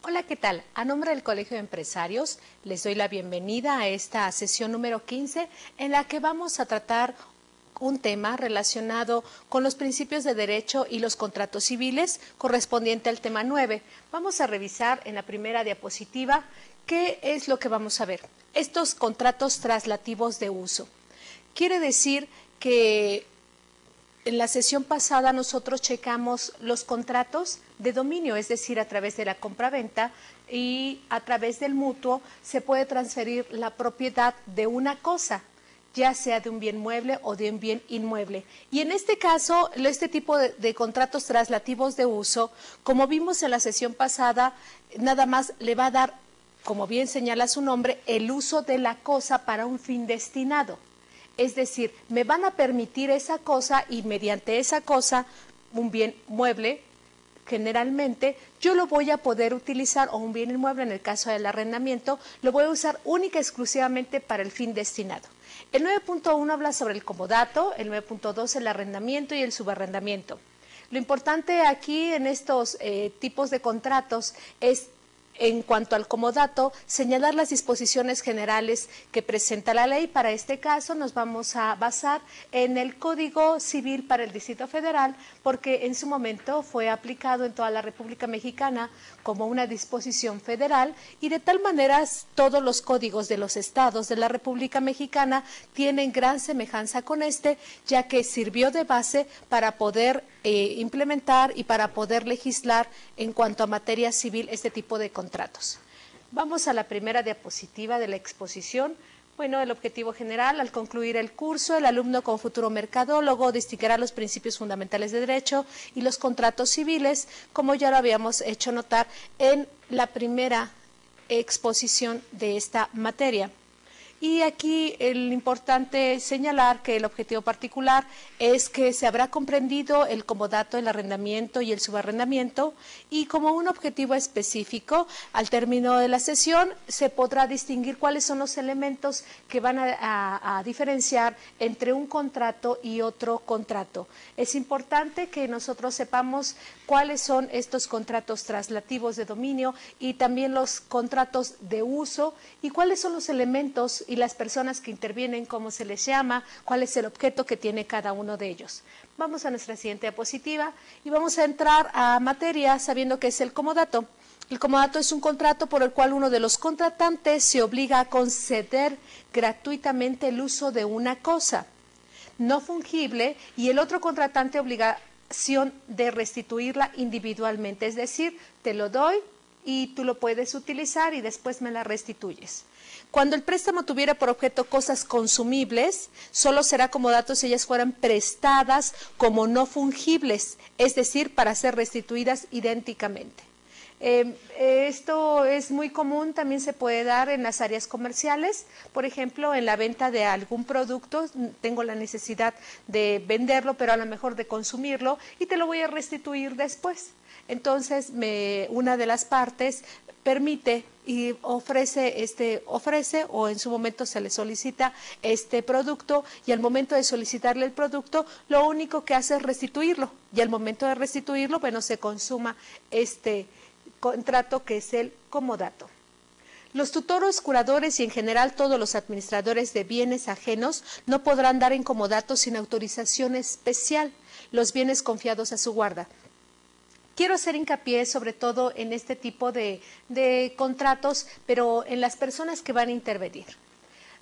Hola, ¿qué tal? A nombre del Colegio de Empresarios, les doy la bienvenida a esta sesión número 15, en la que vamos a tratar un tema relacionado con los principios de derecho y los contratos civiles, correspondiente al tema 9. Vamos a revisar en la primera diapositiva qué es lo que vamos a ver. Estos contratos traslativos de uso. Quiere decir que en la sesión pasada nosotros checamos los contratos de dominio, es decir, a través de la compraventa y a través del mutuo se puede transferir la propiedad de una cosa, ya sea de un bien mueble o de un bien inmueble. Y en este caso, este tipo de contratos traslativos de uso, como vimos en la sesión pasada, nada más le va a dar, como bien señala su nombre, el uso de la cosa para un fin destinado. Es decir, me van a permitir esa cosa y mediante esa cosa, un bien mueble, generalmente, yo lo voy a poder utilizar, o un bien inmueble en el caso del arrendamiento, lo voy a usar única y exclusivamente para el fin destinado. El 9.1 habla sobre el comodato, el 9.2 el arrendamiento y el subarrendamiento. Lo importante aquí en estos tipos de contratos es, en cuanto al comodato, señalar las disposiciones generales que presenta la ley. Para este caso nos vamos a basar en el Código Civil para el Distrito Federal, porque en su momento fue aplicado en toda la República Mexicana como una disposición federal, y de tal manera todos los códigos de los estados de la República Mexicana tienen gran semejanza con este, ya que sirvió de base para poder implementar y para poder legislar en cuanto a materia civil este tipo de contratos. Vamos a la primera diapositiva de la exposición. Bueno, el objetivo general: al concluir el curso, el alumno con futuro mercadólogo distinguirá los principios fundamentales de derecho y los contratos civiles, como ya lo habíamos hecho notar en la primera exposición de esta materia. Y aquí el importante señalar que el objetivo particular es que se habrá comprendido el comodato, el arrendamiento y el subarrendamiento, y como un objetivo específico, al término de la sesión se podrá distinguir cuáles son los elementos que van a diferenciar entre un contrato y otro contrato. Es importante que nosotros sepamos cuáles son estos contratos traslativos de dominio y también los contratos de uso, y cuáles son los elementos y las personas que intervienen, cómo se les llama, cuál es el objeto que tiene cada uno de ellos. Vamos a nuestra siguiente diapositiva y vamos a entrar a materia sabiendo que es el comodato. El comodato es un contrato por el cual uno de los contratantes se obliga a conceder gratuitamente el uso de una cosa no fungible y el otro contratante obligación de restituirla individualmente, es decir, te lo doy y tú lo puedes utilizar y después me la restituyes. Cuando el préstamo tuviera por objeto cosas consumibles, solo será comodato si ellas fueran prestadas como no fungibles, es decir, para ser restituidas idénticamente. Esto es muy común, también se puede dar en las áreas comerciales, por ejemplo, en la venta de algún producto, tengo la necesidad de venderlo, pero a lo mejor de consumirlo, y te lo voy a restituir después. Entonces, una de las partes permite y ofrece o en su momento se le solicita este producto, y al momento de solicitarle el producto lo único que hace es restituirlo, y al momento de restituirlo, bueno, se consuma este contrato que es el comodato. Los tutores, curadores y en general todos los administradores de bienes ajenos no podrán dar en comodato sin autorización especial los bienes confiados a su guarda. Quiero hacer hincapié sobre todo en este tipo de contratos, pero en las personas que van a intervenir.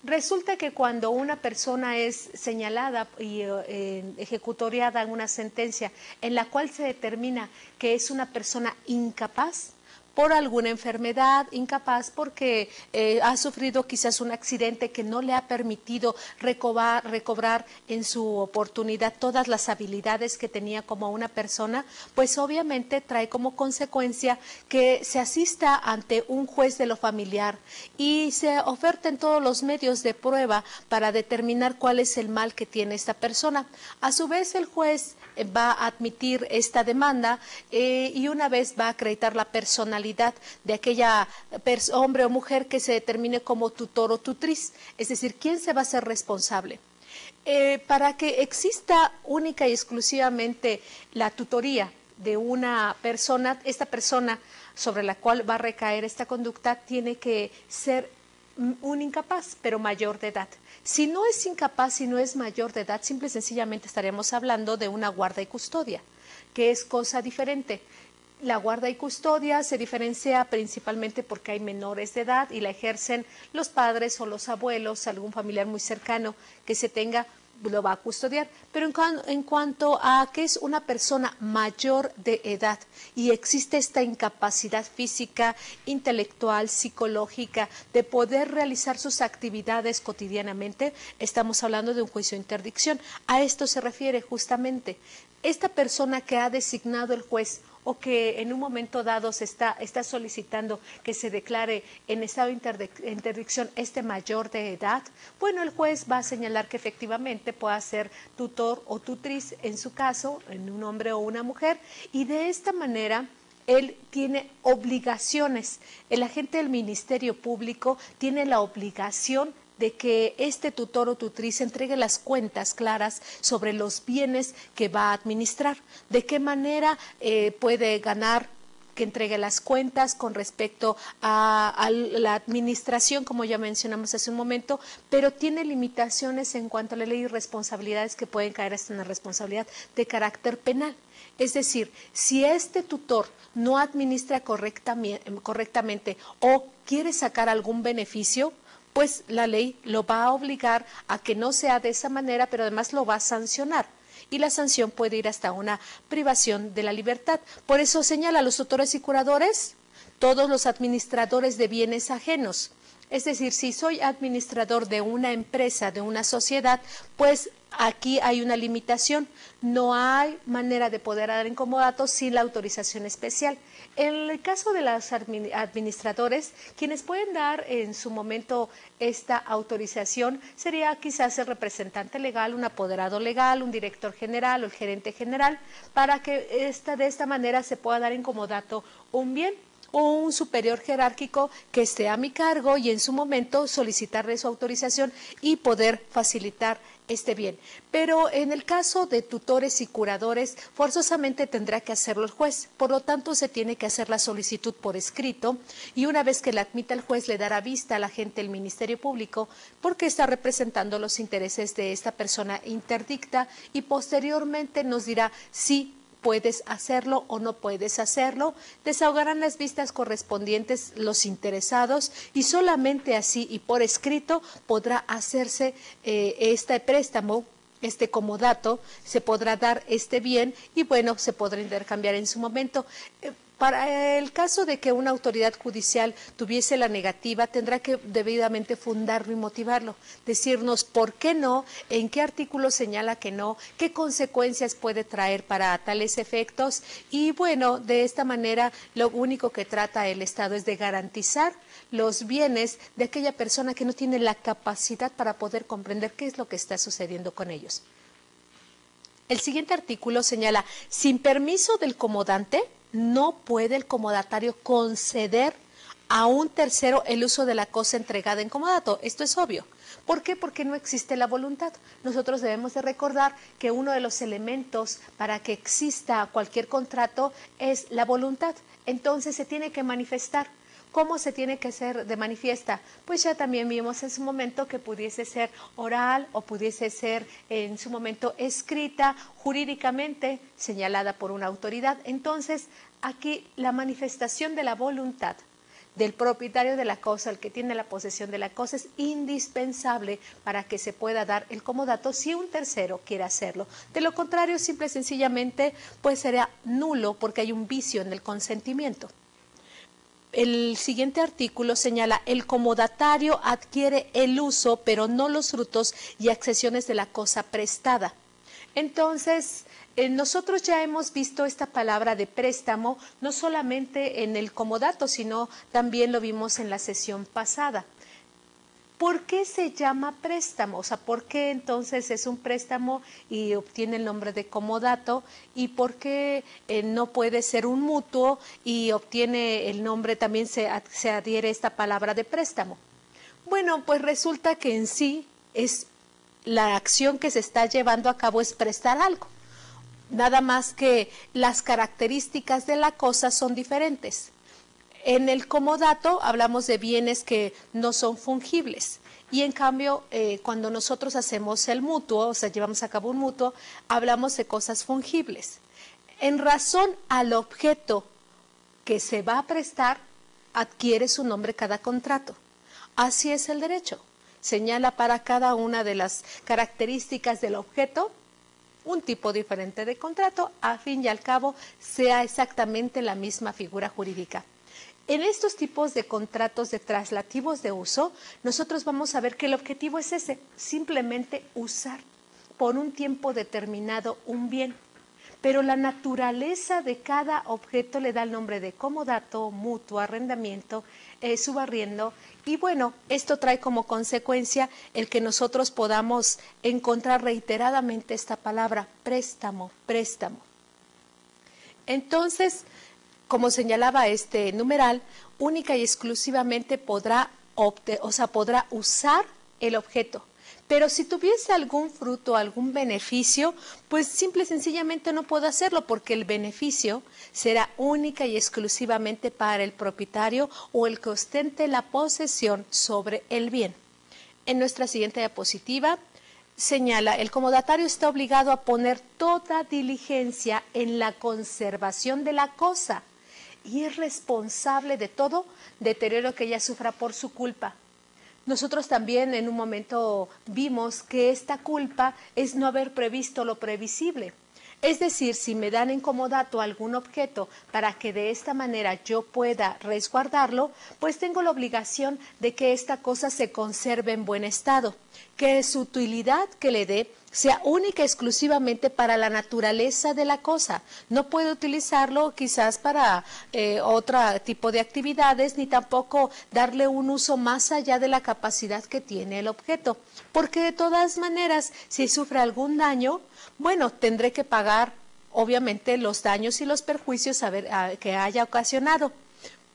Resulta que cuando una persona es señalada y ejecutoriada en una sentencia en la cual se determina que es una persona incapaz por alguna enfermedad, incapaz porque ha sufrido quizás un accidente que no le ha permitido recobrar en su oportunidad todas las habilidades que tenía como una persona, pues obviamente trae como consecuencia que se asista ante un juez de lo familiar y se oferten todos los medios de prueba para determinar cuál es el mal que tiene esta persona. A su vez, el juez va a admitir esta demanda y una vez va a acreditar la personalidad de aquella hombre o mujer que se determine como tutor o tutriz, es decir, quién se va a hacer responsable. Para que exista única y exclusivamente la tutoría de una persona, esta persona sobre la cual va a recaer esta conducta tiene que ser un incapaz, pero mayor de edad. Si no es incapaz, si no es mayor de edad, simple y sencillamente estaremos hablando de una guarda y custodia, que es cosa diferente. La guarda y custodia se diferencia principalmente porque hay menores de edad y la ejercen los padres o los abuelos, algún familiar muy cercano que se tenga, lo va a custodiar. Pero en cuanto a que es una persona mayor de edad y existe esta incapacidad física, intelectual, psicológica de poder realizar sus actividades cotidianamente, estamos hablando de un juicio de interdicción. A esto se refiere justamente. Esta persona que ha designado el juez o que en un momento dado está solicitando que se declare en estado de interdicción este mayor de edad, bueno, el juez va a señalar que efectivamente pueda ser tutor o tutriz en su caso, en un hombre o una mujer, y de esta manera él tiene obligaciones. El agente del Ministerio Público tiene la obligación de que este tutor o tutriz entregue las cuentas claras sobre los bienes que va a administrar, de qué manera puede ganar, que entregue las cuentas con respecto a la administración, como ya mencionamos hace un momento, pero tiene limitaciones en cuanto a la ley y responsabilidades que pueden caer hasta una responsabilidad de carácter penal. Es decir, si este tutor no administra correctamente o quiere sacar algún beneficio, pues la ley lo va a obligar a que no sea de esa manera, pero además lo va a sancionar. Y la sanción puede ir hasta una privación de la libertad. Por eso señala a los tutores y curadores, todos los administradores de bienes ajenos. Es decir, si soy administrador de una empresa, de una sociedad, pues aquí hay una limitación. No hay manera de poder dar incomodato sin la autorización especial. En el caso de los administradores, quienes pueden dar en su momento esta autorización sería quizás el representante legal, un apoderado legal, un director general o el gerente general, para que de esta manera se pueda dar incomodato un bien o un superior jerárquico que esté a mi cargo y en su momento solicitarle su autorización y poder facilitar este bien. Pero en el caso de tutores y curadores, forzosamente tendrá que hacerlo el juez. Por lo tanto, se tiene que hacer la solicitud por escrito y una vez que la admita el juez, le dará vista al agente del Ministerio Público porque está representando los intereses de esta persona interdicta y posteriormente nos dirá si puedes hacerlo o no puedes hacerlo, desahogarán las vistas correspondientes los interesados y solamente así y por escrito podrá hacerse este préstamo, este comodato, se podrá dar este bien y bueno, se podrá intercambiar en su momento. Para el caso de que una autoridad judicial tuviese la negativa, tendrá que debidamente fundarlo y motivarlo, decirnos por qué no, en qué artículo señala que no, qué consecuencias puede traer para tales efectos y bueno, de esta manera lo único que trata el Estado es de garantizar los bienes de aquella persona que no tiene la capacidad para poder comprender qué es lo que está sucediendo con ellos. El siguiente artículo señala, sin permiso del comodante, no puede el comodatario conceder a un tercero el uso de la cosa entregada en comodato. Esto es obvio. ¿Por qué? Porque no existe la voluntad. Nosotros debemos de recordar que uno de los elementos para que exista cualquier contrato es la voluntad. Entonces se tiene que manifestar. ¿Cómo se tiene que hacer de manifiesta? Pues ya también vimos en su momento que pudiese ser oral o pudiese ser en su momento escrita, jurídicamente señalada por una autoridad. Entonces, aquí la manifestación de la voluntad del propietario de la cosa, el que tiene la posesión de la cosa, es indispensable para que se pueda dar el comodato si un tercero quiere hacerlo. De lo contrario, simple y sencillamente, pues será nulo porque hay un vicio en el consentimiento. El siguiente artículo señala, el comodatario adquiere el uso, pero no los frutos y accesiones de la cosa prestada. Entonces, nosotros ya hemos visto esta palabra de préstamo, no solamente en el comodato, sino también lo vimos en la sesión pasada. ¿Por qué se llama préstamo? O sea, ¿por qué entonces es un préstamo y obtiene el nombre de comodato? ¿Y por qué no puede ser un mutuo y obtiene el nombre, también se adhiere esta palabra de préstamo? Bueno, pues resulta que en sí es la acción que se está llevando a cabo es prestar algo. nada más que las características de la cosa son diferentes. En el comodato hablamos de bienes que no son fungibles y en cambio cuando nosotros hacemos el mutuo, o sea, llevamos a cabo un mutuo, hablamos de cosas fungibles. En razón al objeto que se va a prestar, adquiere su nombre cada contrato. Así es el derecho. Señala para cada una de las características del objeto un tipo diferente de contrato, a fin y al cabo sea exactamente la misma figura jurídica. En estos tipos de contratos de traslativos de uso, nosotros vamos a ver que el objetivo es ese, simplemente usar por un tiempo determinado un bien. Pero la naturaleza de cada objeto le da el nombre de comodato, mutuo, arrendamiento, subarriendo. Y bueno, esto trae como consecuencia el que nosotros podamos encontrar reiteradamente esta palabra, préstamo, préstamo. Entonces, como señalaba este numeral, única y exclusivamente podrá usar el objeto. Pero si tuviese algún fruto, algún beneficio, pues simple y sencillamente no puedo hacerlo porque el beneficio será única y exclusivamente para el propietario o el que ostente la posesión sobre el bien. En nuestra siguiente diapositiva señala, el comodatario está obligado a poner toda diligencia en la conservación de la cosa y es responsable de todo deterioro que ella sufra por su culpa. Nosotros también en un momento vimos que esta culpa es no haber previsto lo previsible. Es decir, si me dan en comodato algún objeto para que de esta manera yo pueda resguardarlo, pues tengo la obligación de que esta cosa se conserve en buen estado, que su utilidad que le dé sea única y exclusivamente para la naturaleza de la cosa. No puedo utilizarlo quizás para otro tipo de actividades, ni tampoco darle un uso más allá de la capacidad que tiene el objeto. Porque de todas maneras, si sufre algún daño, bueno, tendré que pagar obviamente los daños y los perjuicios que haya ocasionado.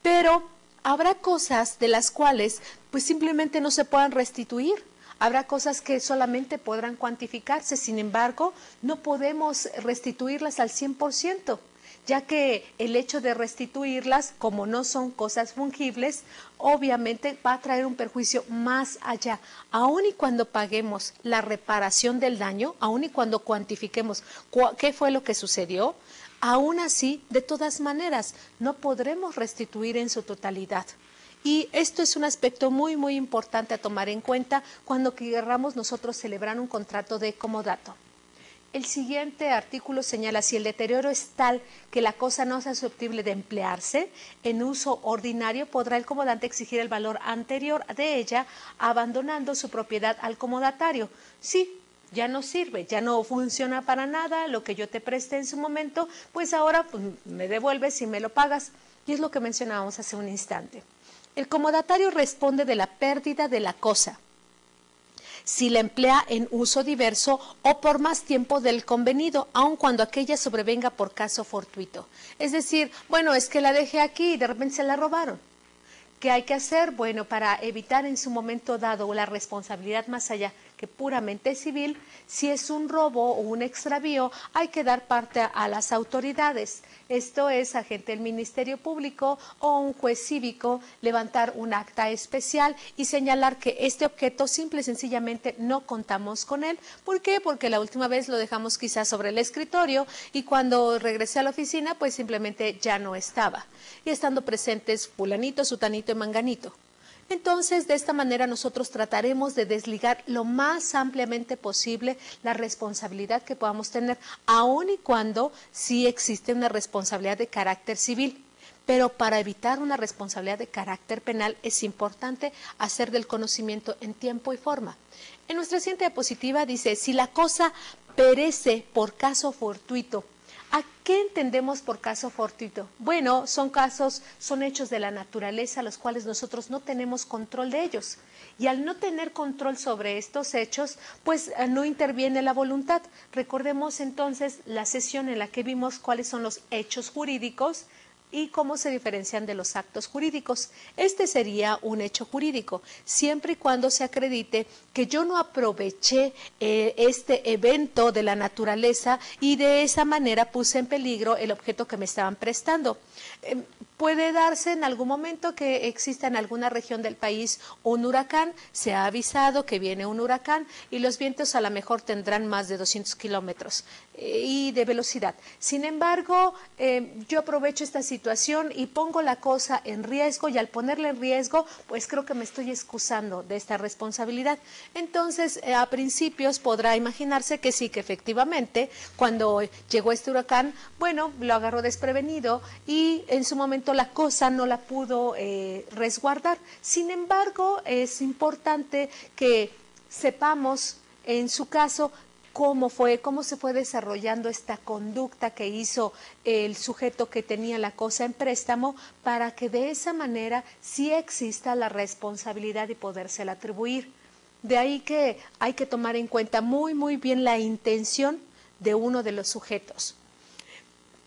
Pero habrá cosas de las cuales pues simplemente no se puedan restituir. Habrá cosas que solamente podrán cuantificarse, sin embargo, no podemos restituirlas al 100%, ya que el hecho de restituirlas, como no son cosas fungibles, obviamente va a traer un perjuicio más allá. Aun y cuando paguemos la reparación del daño, aun y cuando cuantifiquemos qué fue lo que sucedió, aún así, de todas maneras, no podremos restituir en su totalidad. Y esto es un aspecto muy, muy importante a tomar en cuenta cuando querramos nosotros celebrar un contrato de comodato. El siguiente artículo señala, si el deterioro es tal que la cosa no sea susceptible de emplearse en uso ordinario, podrá el comodante exigir el valor anterior de ella, abandonando su propiedad al comodatario. Sí, ya no sirve, ya no funciona para nada, lo que yo te presté en su momento, pues ahora pues, me devuelves y me lo pagas. Y es lo que mencionábamos hace un instante. El comodatario responde de la pérdida de la cosa si la emplea en uso diverso o por más tiempo del convenido, aun cuando aquella sobrevenga por caso fortuito. Es decir, bueno, es que la dejé aquí y de repente se la robaron. ¿Qué hay que hacer? Bueno, para evitar en su momento dado la responsabilidad más allá que puramente civil, si es un robo o un extravío, hay que dar parte a las autoridades. Esto es, agente del Ministerio Público o un juez cívico, levantar un acta especial y señalar que este objeto simple y sencillamente no contamos con él. ¿Por qué? Porque la última vez lo dejamos quizás sobre el escritorio y cuando regresé a la oficina, pues simplemente ya no estaba. Y estando presentes fulanito, sutanito y manganito. Entonces, de esta manera nosotros trataremos de desligar lo más ampliamente posible la responsabilidad que podamos tener, aun y cuando sí existe una responsabilidad de carácter civil. Pero para evitar una responsabilidad de carácter penal es importante hacer del conocimiento en tiempo y forma. En nuestra siguiente diapositiva dice, si la cosa perece por caso fortuito, ¿a qué entendemos por caso fortuito? Bueno, son hechos de la naturaleza, los cuales nosotros no tenemos control de ellos. Y al no tener control sobre estos hechos, pues no interviene la voluntad. Recordemos entonces la sesión en la que vimos cuáles son los hechos jurídicos y cómo se diferencian de los actos jurídicos. Este sería un hecho jurídico, siempre y cuando se acredite que yo no aproveché este evento de la naturaleza y de esa manera puse en peligro el objeto que me estaban prestando. Puede darse en algún momento que exista en alguna región del país un huracán, se ha avisado que viene un huracán y los vientos a lo mejor tendrán más de 200 kilómetros y de velocidad. Sin embargo, yo aprovecho esta situación y pongo la cosa en riesgo, y al ponerla en riesgo, pues creo que me estoy excusando de esta responsabilidad. Entonces, a principios podrá imaginarse que sí, que efectivamente, cuando llegó este huracán, bueno, lo agarró desprevenido y en su momento la cosa no la pudo resguardar. Sin embargo, es importante que sepamos, en su caso, cómo se fue desarrollando esta conducta que hizo el sujeto que tenía la cosa en préstamo, para que de esa manera sí exista la responsabilidad y podérsela atribuir. De ahí que hay que tomar en cuenta muy bien la intención de uno de los sujetos,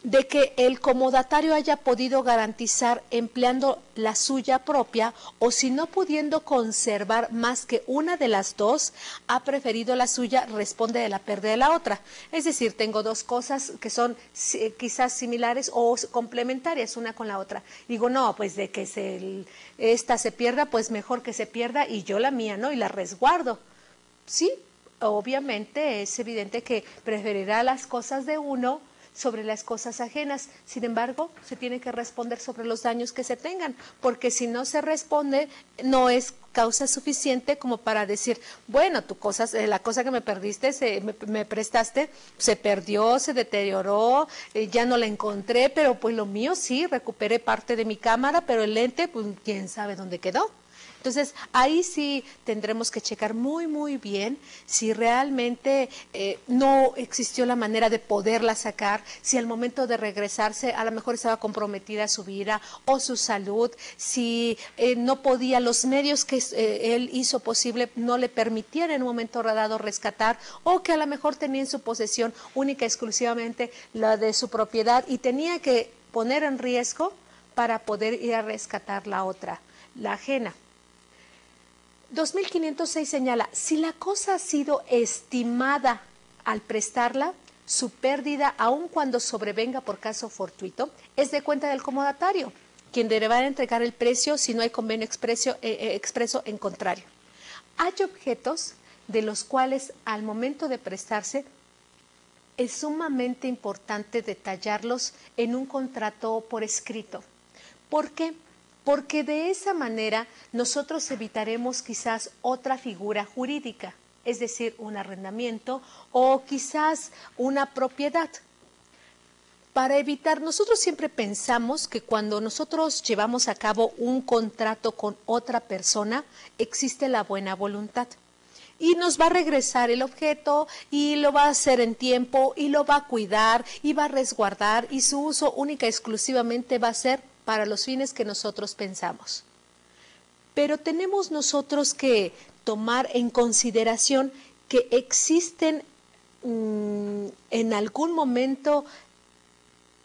de que el comodatario haya podido garantizar empleando la suya propia, o si no pudiendo conservar más que una de las dos, ha preferido la suya, responde de la pérdida de la otra. Es decir, tengo dos cosas que son quizás similares o complementarias una con la otra. Digo, no, pues de que esta se pierda, pues mejor que se pierda y yo la mía, ¿no? Y la resguardo. Sí, obviamente es evidente que preferirá las cosas de uno sobre las cosas ajenas. Sin embargo, se tiene que responder sobre los daños que se tengan, porque si no se responde, no es causa suficiente como para decir, bueno, la cosa que me perdiste, me prestaste, se perdió, se deterioró, ya no la encontré, pero pues lo mío sí, recuperé parte de mi cámara, pero el lente, pues quién sabe dónde quedó. Entonces, ahí sí tendremos que checar muy bien si realmente no existió la manera de poderla sacar, si al momento de regresarse a lo mejor estaba comprometida su vida o su salud, si no podía, los medios que él hizo posible no le permitían en un momento dado rescatar, o que a lo mejor tenía en su posesión única y exclusivamente la de su propiedad y tenía que poner en riesgo para poder ir a rescatar la otra, la ajena. 2506 señala, si la cosa ha sido estimada al prestarla, su pérdida, aun cuando sobrevenga por caso fortuito, es de cuenta del comodatario, quien deberá entregar el precio si no hay convenio expreso en contrario. Hay objetos de los cuales al momento de prestarse es sumamente importante detallarlos en un contrato por escrito. ¿Por qué? Porque de esa manera nosotros evitaremos quizás otra figura jurídica, es decir, un arrendamiento o quizás una propiedad. Para evitar, nosotros siempre pensamos que cuando nosotros llevamos a cabo un contrato con otra persona, existe la buena voluntad. Y nos va a regresar el objeto y lo va a hacer en tiempo y lo va a cuidar y va a resguardar, y su uso única y exclusivamente va a ser para los fines que nosotros pensamos. Pero tenemos nosotros que tomar en consideración que existen en algún momento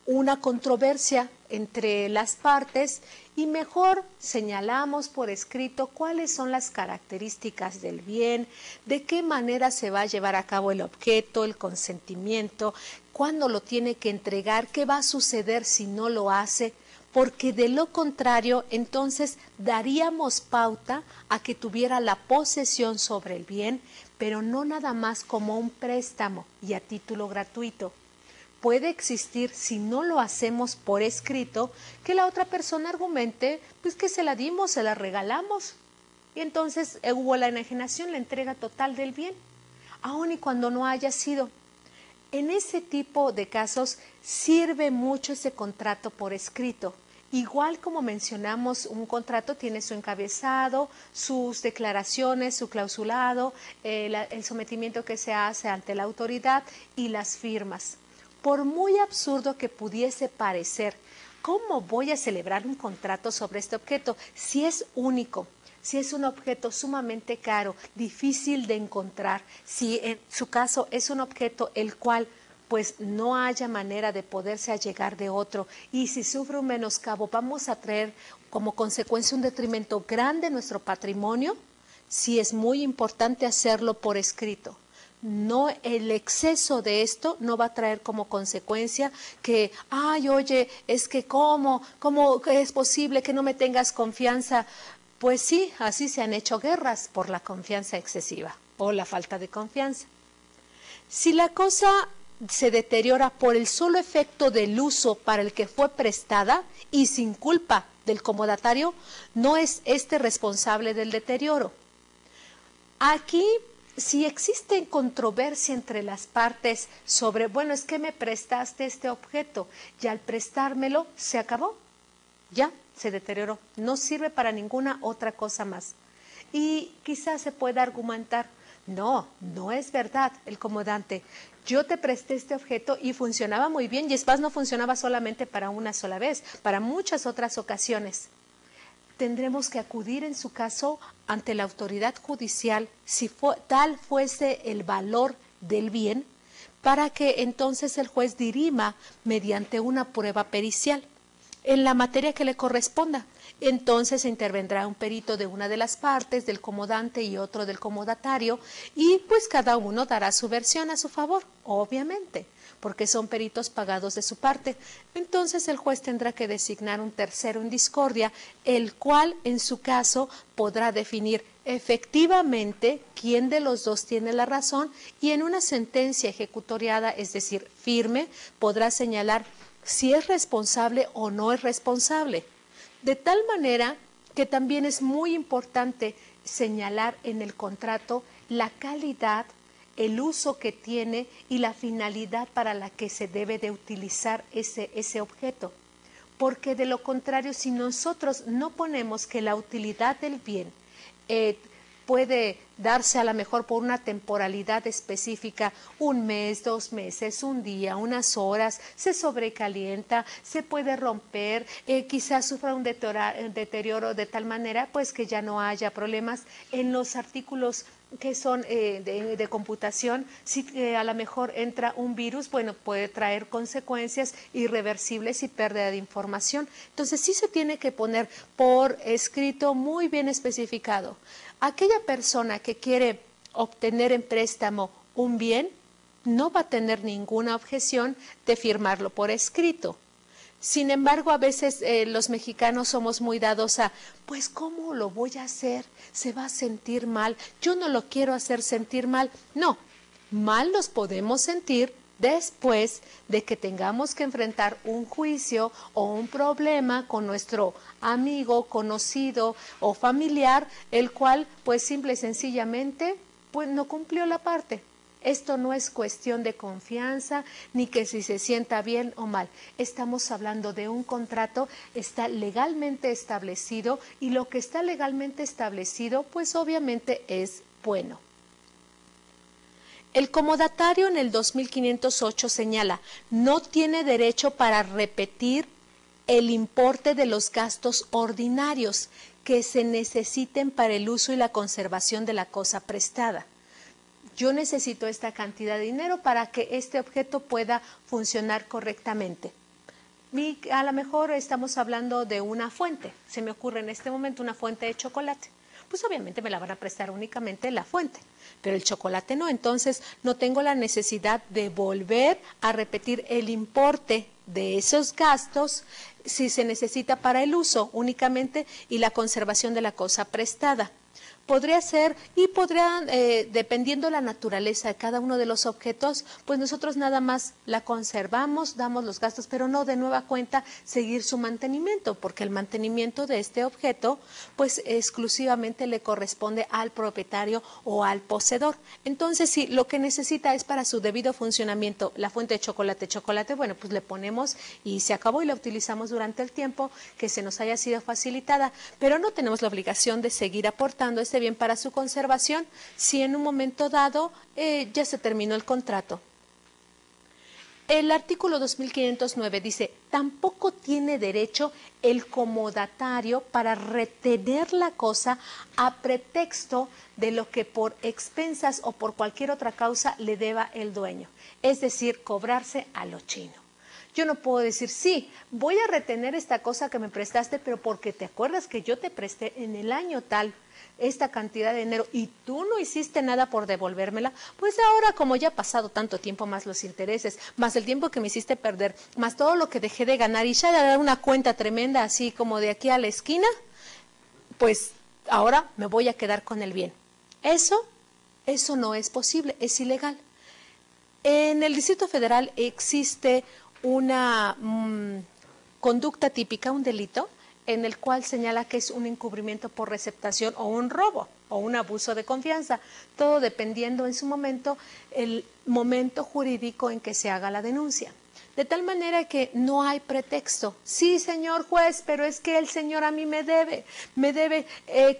una controversia entre las partes, y mejor señalamos por escrito cuáles son las características del bien, de qué manera se va a llevar a cabo el objeto, el consentimiento, cuándo lo tiene que entregar, qué va a suceder si no lo hace, porque de lo contrario entonces daríamos pauta a que tuviera la posesión sobre el bien, pero no nada más como un préstamo y a título gratuito. Puede existir, si no lo hacemos por escrito, que la otra persona argumente pues que se la dimos, se la regalamos, y entonces hubo la enajenación, la entrega total del bien, aun y cuando no haya sido. En ese tipo de casos sirve mucho ese contrato por escrito. Igual como mencionamos, un contrato tiene su encabezado, sus declaraciones, su clausulado, el sometimiento que se hace ante la autoridad y las firmas. Por muy absurdo que pudiese parecer, ¿cómo voy a celebrar un contrato sobre este objeto si es único? Si es un objeto sumamente caro, difícil de encontrar, si en su caso es un objeto el cual pues no haya manera de poderse allegar de otro, y si sufre un menoscabo vamos a traer como consecuencia un detrimento grande en nuestro patrimonio, sí es muy importante hacerlo por escrito. No, el exceso de esto no va a traer como consecuencia que, ay, oye, es que cómo es posible que no me tengas confianza. Pues sí, así se han hecho guerras por la confianza excesiva o la falta de confianza. Si la cosa se deteriora por el solo efecto del uso para el que fue prestada y sin culpa del comodatario, no es este responsable del deterioro. Aquí, si existe controversia entre las partes sobre, bueno, es que me prestaste este objeto y al prestármelo se acabó, ya se deterioró, no sirve para ninguna otra cosa más. Y quizás se pueda argumentar, no es verdad el comodante. Yo te presté este objeto y funcionaba muy bien, y es más, no funcionaba solamente para una sola vez, para muchas otras ocasiones. Tendremos que acudir en su caso ante la autoridad judicial, si tal fuese el valor del bien, para que entonces el juez dirima mediante una prueba pericial en la materia que le corresponda. Entonces intervendrá un perito de una de las partes, del comodante y otro del comodatario, y pues cada uno dará su versión a su favor, obviamente, porque son peritos pagados de su parte. Entonces el juez tendrá que designar un tercero en discordia, el cual en su caso podrá definir efectivamente quién de los dos tiene la razón, y en una sentencia ejecutoriada, es decir, firme, podrá señalar si es responsable o no es responsable. De tal manera que también es muy importante señalar en el contrato la calidad, el uso que tiene y la finalidad para la que se debe de utilizar ese objeto. Porque de lo contrario, si nosotros no ponemos que la utilidad del bien puede darse a lo mejor por una temporalidad específica, un mes, 2 meses, un día, unas horas, se sobrecalienta, se puede romper, quizás sufra un deterioro de tal manera pues que ya no haya problemas en los artículos que son de computación. Si a lo mejor entra un virus, bueno, puede traer consecuencias irreversibles y pérdida de información. Entonces sí se tiene que poner por escrito muy bien especificado. Aquella persona que quiere obtener en préstamo un bien no va a tener ninguna objeción de firmarlo por escrito. Sin embargo, a veces los mexicanos somos muy dados a, pues, ¿cómo lo voy a hacer? Se va a sentir mal. Yo no lo quiero hacer sentir mal. No, mal los podemos sentir después de que tengamos que enfrentar un juicio o un problema con nuestro amigo, conocido o familiar, el cual, pues, simple y sencillamente, pues, no cumplió la parte. Esto no es cuestión de confianza, ni que si se sienta bien o mal. Estamos hablando de un contrato, está legalmente establecido, y lo que está legalmente establecido, pues obviamente es bueno. El comodatario en el 2508 señala, no tiene derecho para repetir el importe de los gastos ordinarios que se necesiten para el uso y la conservación de la cosa prestada. Yo necesito esta cantidad de dinero para que este objeto pueda funcionar correctamente. Y a lo mejor estamos hablando de una fuente, se me ocurre en este momento una fuente de chocolate. Pues obviamente me la van a prestar únicamente la fuente, pero el chocolate no. Entonces no tengo la necesidad de volver a repetir el importe de esos gastos si se necesita para el uso únicamente y la conservación de la cosa prestada. Podría ser, y podría, dependiendo la naturaleza de cada uno de los objetos, pues nosotros nada más la conservamos, damos los gastos, pero no de nueva cuenta seguir su mantenimiento, porque el mantenimiento de este objeto, pues exclusivamente le corresponde al propietario o al poseedor. Entonces, si lo que necesita es para su debido funcionamiento la fuente de chocolate, bueno, pues le ponemos y se acabó, y la utilizamos durante el tiempo que se nos haya sido facilitada, pero no tenemos la obligación de seguir aportando este bien para su conservación si en un momento dado ya se terminó el contrato. El artículo 2509 dice, tampoco tiene derecho el comodatario para retener la cosa a pretexto de lo que por expensas o por cualquier otra causa le deba el dueño, es decir, cobrarse a lo chino. Yo no puedo decir, sí, voy a retener esta cosa que me prestaste, pero porque te acuerdas que yo te presté en el año tal esta cantidad de dinero y tú no hiciste nada por devolvérmela, pues ahora como ya ha pasado tanto tiempo, más los intereses, más el tiempo que me hiciste perder, más todo lo que dejé de ganar y ya de dar una cuenta tremenda así como de aquí a la esquina, pues ahora me voy a quedar con el bien. Eso no es posible, es ilegal. En el Distrito Federal existe una conducta típica, un delito, en el cual señala que es un encubrimiento por receptación o un robo o un abuso de confianza, todo dependiendo en su momento, el momento jurídico en que se haga la denuncia. De tal manera que no hay pretexto. Sí, señor juez, pero es que el señor a mí me debe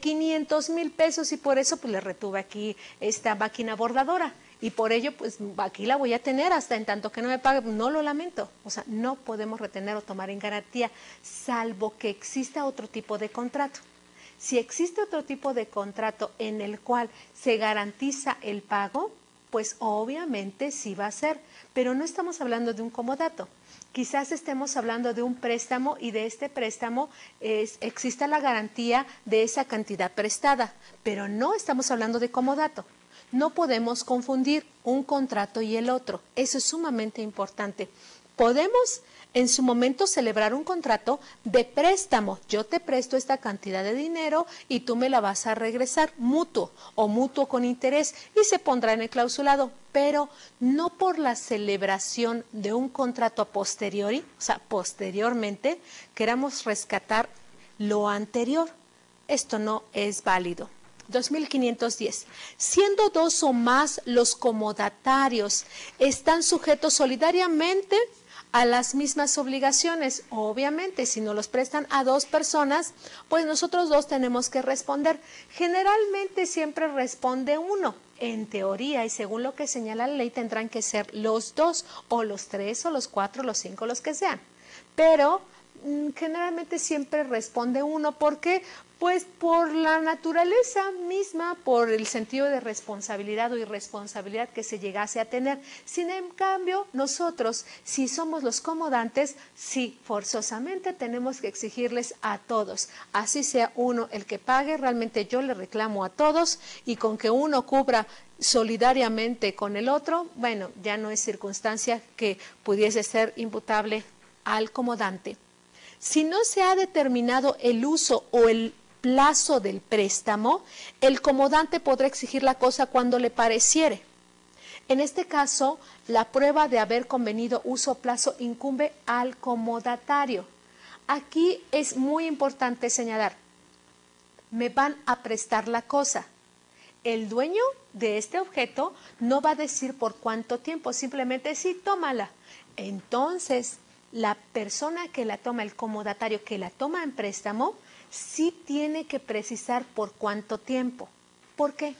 500,000 pesos y por eso pues le retuve aquí esta máquina bordadora. Y por ello, pues aquí la voy a tener hasta en tanto que no me pague. No lo lamento. O sea, no podemos retener o tomar en garantía, salvo que exista otro tipo de contrato. Si existe otro tipo de contrato en el cual se garantiza el pago, pues obviamente sí va a ser. Pero no estamos hablando de un comodato. Quizás estemos hablando de un préstamo y de este préstamo exista la garantía de esa cantidad prestada. Pero no estamos hablando de comodato. No podemos confundir un contrato y el otro. Eso es sumamente importante. Podemos en su momento celebrar un contrato de préstamo. Yo te presto esta cantidad de dinero y tú me la vas a regresar mutuo o mutuo con interés y se pondrá en el clausulado, pero no por la celebración de un contrato a posteriori, o sea, posteriormente, queramos rescatar lo anterior. Esto no es válido. 2510. Siendo dos o más los comodatarios, están sujetos solidariamente a las mismas obligaciones. Obviamente, si nos los prestan a dos personas, pues nosotros dos tenemos que responder. Generalmente siempre responde uno. En teoría y según lo que señala la ley tendrán que ser los dos o los tres o los cuatro, los cinco, los que sean. Pero generalmente siempre responde uno. ¿Por qué? Pues por la naturaleza misma, por el sentido de responsabilidad o irresponsabilidad que se llegase a tener. Sin en cambio, nosotros, si somos los comodantes, sí, forzosamente tenemos que exigirles a todos. Así sea uno el que pague, realmente yo le reclamo a todos y con que uno cubra solidariamente con el otro, bueno, ya no es circunstancia que pudiese ser imputable al comodante. Si no se ha determinado el uso o el plazo del préstamo, el comodante podrá exigir la cosa cuando le pareciere. En este caso, la prueba de haber convenido uso o plazo incumbe al comodatario. Aquí es muy importante señalar, me van a prestar la cosa. El dueño de este objeto no va a decir por cuánto tiempo, simplemente sí, tómala. Entonces, la persona que la toma, el comodatario que la toma en préstamo, sí tiene que precisar por cuánto tiempo. ¿Por qué?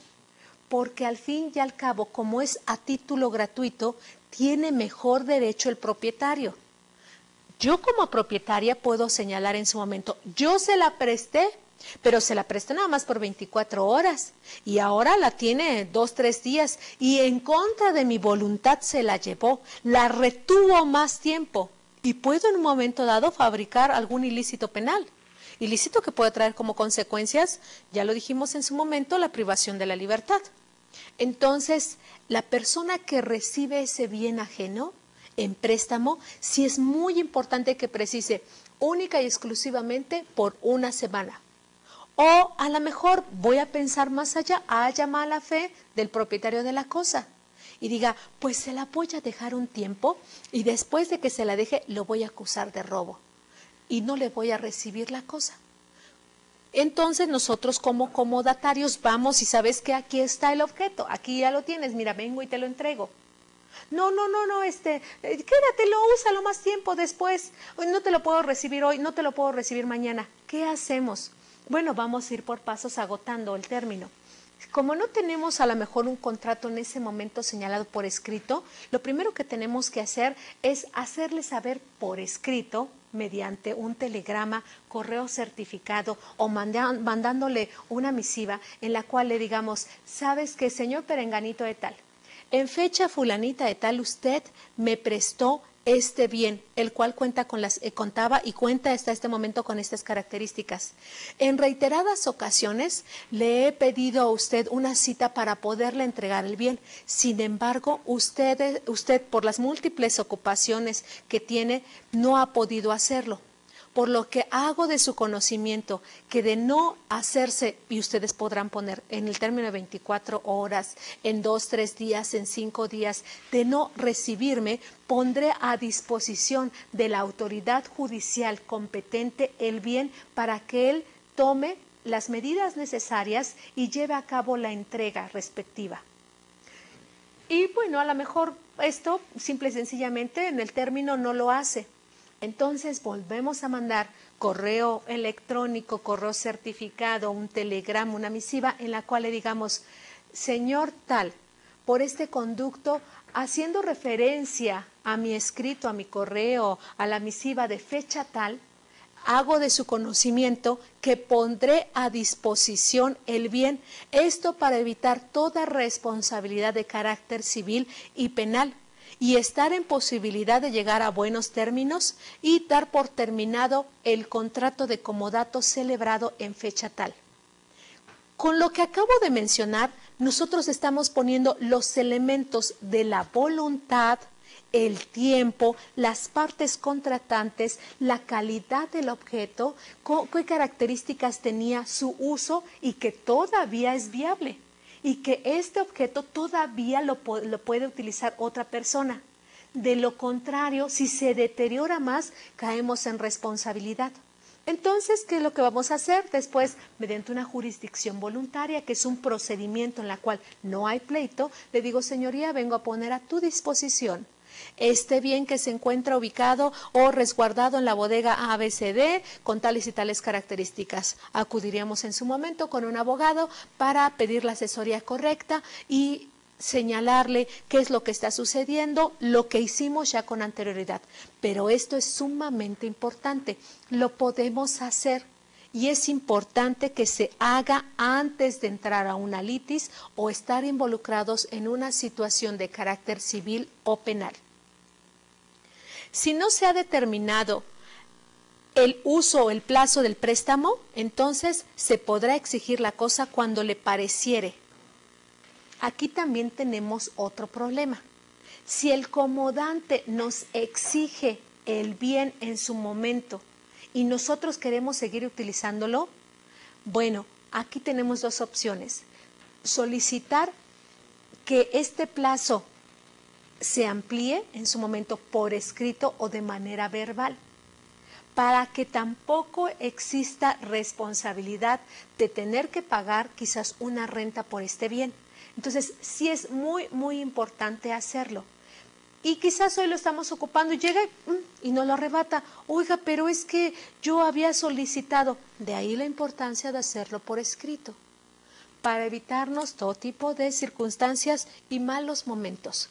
Porque al fin y al cabo, como es a título gratuito, tiene mejor derecho el propietario. Yo como propietaria puedo señalar en su momento, yo se la presté, pero se la presté nada más por 24 horas y ahora la tiene 2, 3 días y en contra de mi voluntad se la llevó, la retuvo más tiempo y puedo en un momento dado fabricar algún ilícito penal. Ilícito que puede traer como consecuencias, ya lo dijimos en su momento, la privación de la libertad. Entonces, la persona que recibe ese bien ajeno en préstamo, sí es muy importante que precise única y exclusivamente por una semana. O a lo mejor voy a pensar más allá, haya mala fe del propietario de la cosa y diga, pues se la voy a dejar un tiempo y después de que se la deje lo voy a acusar de robo y no le voy a recibir la cosa. Entonces nosotros como comodatarios vamos y sabes que aquí está el objeto, aquí ya lo tienes, mira, vengo y te lo entrego. No, quédatelo, úsalo más tiempo después, no te lo puedo recibir hoy, no te lo puedo recibir mañana. ¿Qué hacemos? Bueno, vamos a ir por pasos agotando el término. Como no tenemos a lo mejor un contrato en ese momento señalado por escrito, lo primero que tenemos que hacer es hacerle saber por escrito, mediante un telegrama, correo certificado o mandándole una misiva en la cual le digamos, sabes que señor Perenganito de tal, en fecha fulanita de tal usted me prestó este bien, el cual contaba y cuenta hasta este momento con estas características. En reiteradas ocasiones le he pedido a usted una cita para poderle entregar el bien. Sin embargo, usted por las múltiples ocupaciones que tiene, no ha podido hacerlo. Por lo que hago de su conocimiento que de no hacerse, y ustedes podrán poner en el término de 24 horas, en 2, 3 días, en 5 días, de no recibirme, pondré a disposición de la autoridad judicial competente el bien para que él tome las medidas necesarias y lleve a cabo la entrega respectiva. Y bueno, a lo mejor esto simple y sencillamente en el término no lo hace. Entonces volvemos a mandar correo electrónico, correo certificado, un telegrama, una misiva en la cual le digamos, señor tal, por este conducto, haciendo referencia a mi escrito, a mi correo, a la misiva de fecha tal, hago de su conocimiento que pondré a disposición el bien, esto para evitar toda responsabilidad de carácter civil y penal, y estar en posibilidad de llegar a buenos términos y dar por terminado el contrato de comodato celebrado en fecha tal. Con lo que acabo de mencionar, nosotros estamos poniendo los elementos de la voluntad, el tiempo, las partes contratantes, la calidad del objeto, qué características tenía su uso y que todavía es viable. Y que este objeto todavía lo puede utilizar otra persona. De lo contrario, si se deteriora más, caemos en responsabilidad. Entonces, ¿qué es lo que vamos a hacer? Después, mediante una jurisdicción voluntaria, que es un procedimiento en la cual no hay pleito, le digo, señoría, vengo a poner a tu disposición este bien que se encuentra ubicado o resguardado en la bodega ABCD con tales y tales características. Acudiríamos en su momento con un abogado para pedir la asesoría correcta y señalarle qué es lo que está sucediendo, lo que hicimos ya con anterioridad. Pero esto es sumamente importante, lo podemos hacer. Y es importante que se haga antes de entrar a una litis o estar involucrados en una situación de carácter civil o penal. Si no se ha determinado el uso o el plazo del préstamo, entonces se podrá exigir la cosa cuando le pareciere. Aquí también tenemos otro problema. Si el comodante nos exige el bien en su momento y nosotros queremos seguir utilizándolo, bueno, aquí tenemos dos opciones. Solicitar que este plazo se amplíe en su momento por escrito o de manera verbal, para que tampoco exista responsabilidad de tener que pagar quizás una renta por este bien. Entonces, sí es muy, muy importante hacerlo. Y quizás hoy lo estamos ocupando y llega y nos lo arrebata. Oiga, pero es que yo había solicitado. De ahí la importancia de hacerlo por escrito, para evitarnos todo tipo de circunstancias y malos momentos.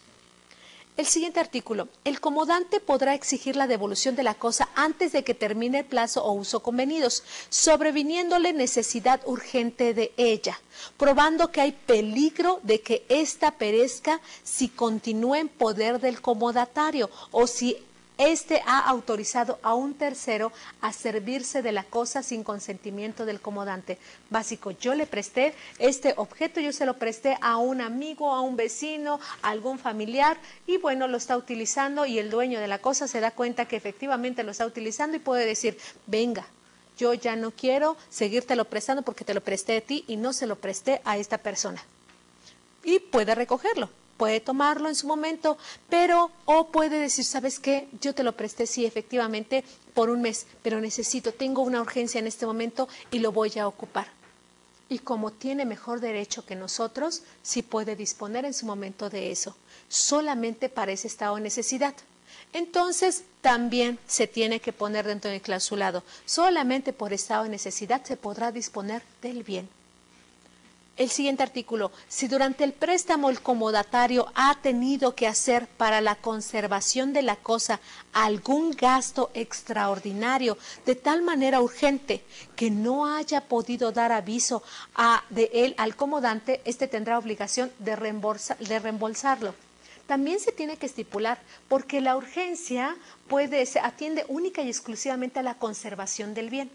El siguiente artículo. El comodante podrá exigir la devolución de la cosa antes de que termine el plazo o uso convenidos, sobreviniéndole necesidad urgente de ella, probando que hay peligro de que ésta perezca si continúa en poder del comodatario o si éste ha autorizado a un tercero a servirse de la cosa sin consentimiento del comodante. Básico, yo le presté este objeto, yo se lo presté a un amigo, a un vecino, a algún familiar y bueno, lo está utilizando y el dueño de la cosa se da cuenta que efectivamente lo está utilizando y puede decir, venga, yo ya no quiero seguírtelo prestando porque te lo presté a ti y no se lo presté a esta persona. Y puede recogerlo. Puede tomarlo en su momento, pero o puede decir, ¿sabes qué? Yo te lo presté, sí, efectivamente, por un mes, pero tengo una urgencia en este momento y lo voy a ocupar. Y como tiene mejor derecho que nosotros, sí puede disponer en su momento de eso, solamente para ese estado de necesidad. Entonces, también se tiene que poner dentro del clausulado, solamente por estado de necesidad se podrá disponer del bien. El siguiente artículo, si durante el préstamo el comodatario ha tenido que hacer para la conservación de la cosa algún gasto extraordinario de tal manera urgente que no haya podido dar aviso de él al comodante, este tendrá obligación de reembolsarlo. También se tiene que estipular, porque la urgencia se atiende única y exclusivamente a la conservación del bien.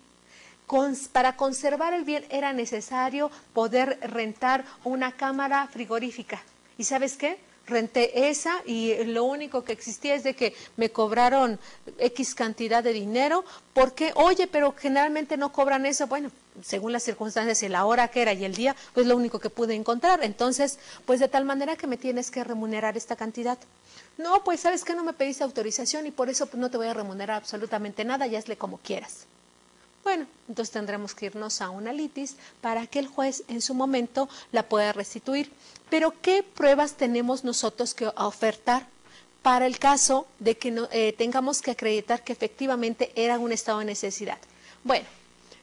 Para conservar el bien era necesario poder rentar una cámara frigorífica. ¿Y sabes qué? Renté esa y lo único que existía es de que me cobraron X cantidad de dinero. Porque, oye, pero generalmente no cobran eso. Bueno, según las circunstancias y la hora que era y el día, pues lo único que pude encontrar. Entonces, pues de tal manera que me tienes que remunerar esta cantidad. No, pues sabes que no me pediste autorización y por eso pues, no te voy a remunerar absolutamente nada, ya hazle como quieras. Bueno, entonces tendremos que irnos a una litis para que el juez en su momento la pueda restituir. Pero ¿qué pruebas tenemos nosotros que ofertar para el caso de que tengamos que acreditar que efectivamente era un estado de necesidad? Bueno,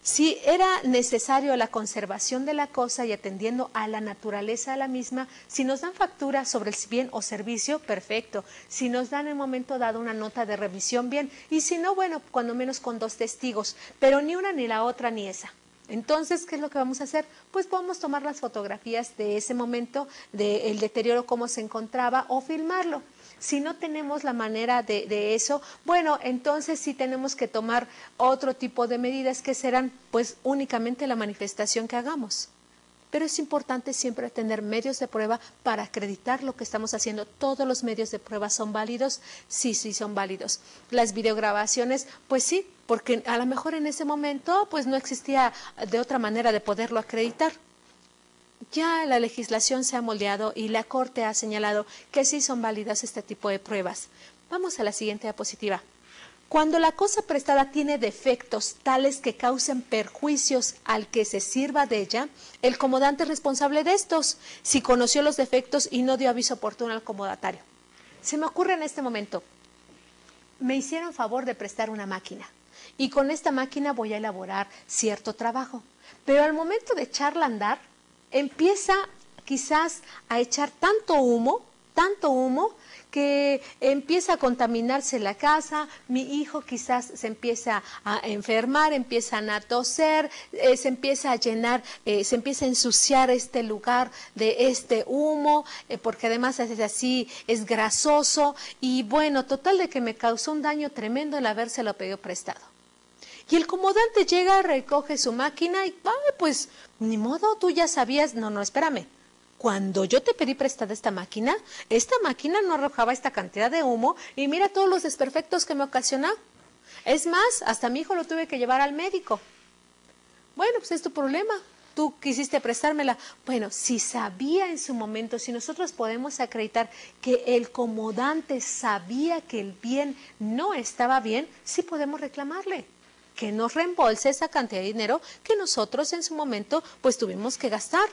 si era necesario la conservación de la cosa y atendiendo a la naturaleza de la misma, si nos dan factura sobre el bien o servicio, perfecto. Si nos dan en el momento dado una nota de revisión, bien. Y si no, bueno, cuando menos con 2 testigos, pero ni una ni la otra ni esa. Entonces, ¿qué es lo que vamos a hacer? Pues podemos tomar las fotografías de ese momento, del deterioro, cómo se encontraba, o filmarlo. Si no tenemos la manera de eso, bueno, entonces sí tenemos que tomar otro tipo de medidas que serán pues únicamente la manifestación que hagamos. Pero es importante siempre tener medios de prueba para acreditar lo que estamos haciendo. ¿Todos los medios de prueba son válidos? Sí, sí son válidos. Las videograbaciones, pues sí, porque a lo mejor en ese momento pues no existía de otra manera de poderlo acreditar. Ya la legislación se ha moldeado y la Corte ha señalado que sí son válidas este tipo de pruebas. Vamos a la siguiente diapositiva. Cuando la cosa prestada tiene defectos tales que causen perjuicios al que se sirva de ella, el comodante es responsable de estos, si conoció los defectos y no dio aviso oportuno al comodatario. Se me ocurre en este momento, me hicieron favor de prestar una máquina y con esta máquina voy a elaborar cierto trabajo, pero al momento de echarla a andar, empieza quizás a echar tanto humo, que empieza a contaminarse la casa, mi hijo quizás se empieza a enfermar, empiezan a toser, se empieza a llenar, se empieza a ensuciar este lugar de este humo, porque además es así, es grasoso y bueno, total de que me causó un daño tremendo el habérselo pedido prestado. Y el comodante llega, recoge su máquina y, pues, ni modo, tú ya sabías, no, espérame. Cuando yo te pedí prestada esta máquina no arrojaba esta cantidad de humo y mira todos los desperfectos que me ocasionó. Es más, hasta mi hijo lo tuve que llevar al médico. Bueno, pues es tu problema. Tú quisiste prestármela. Bueno, si sabía en su momento, si nosotros podemos acreditar que el comodante sabía que el bien no estaba bien, sí podemos reclamarle que nos reembolse esa cantidad de dinero que nosotros en su momento pues tuvimos que gastar.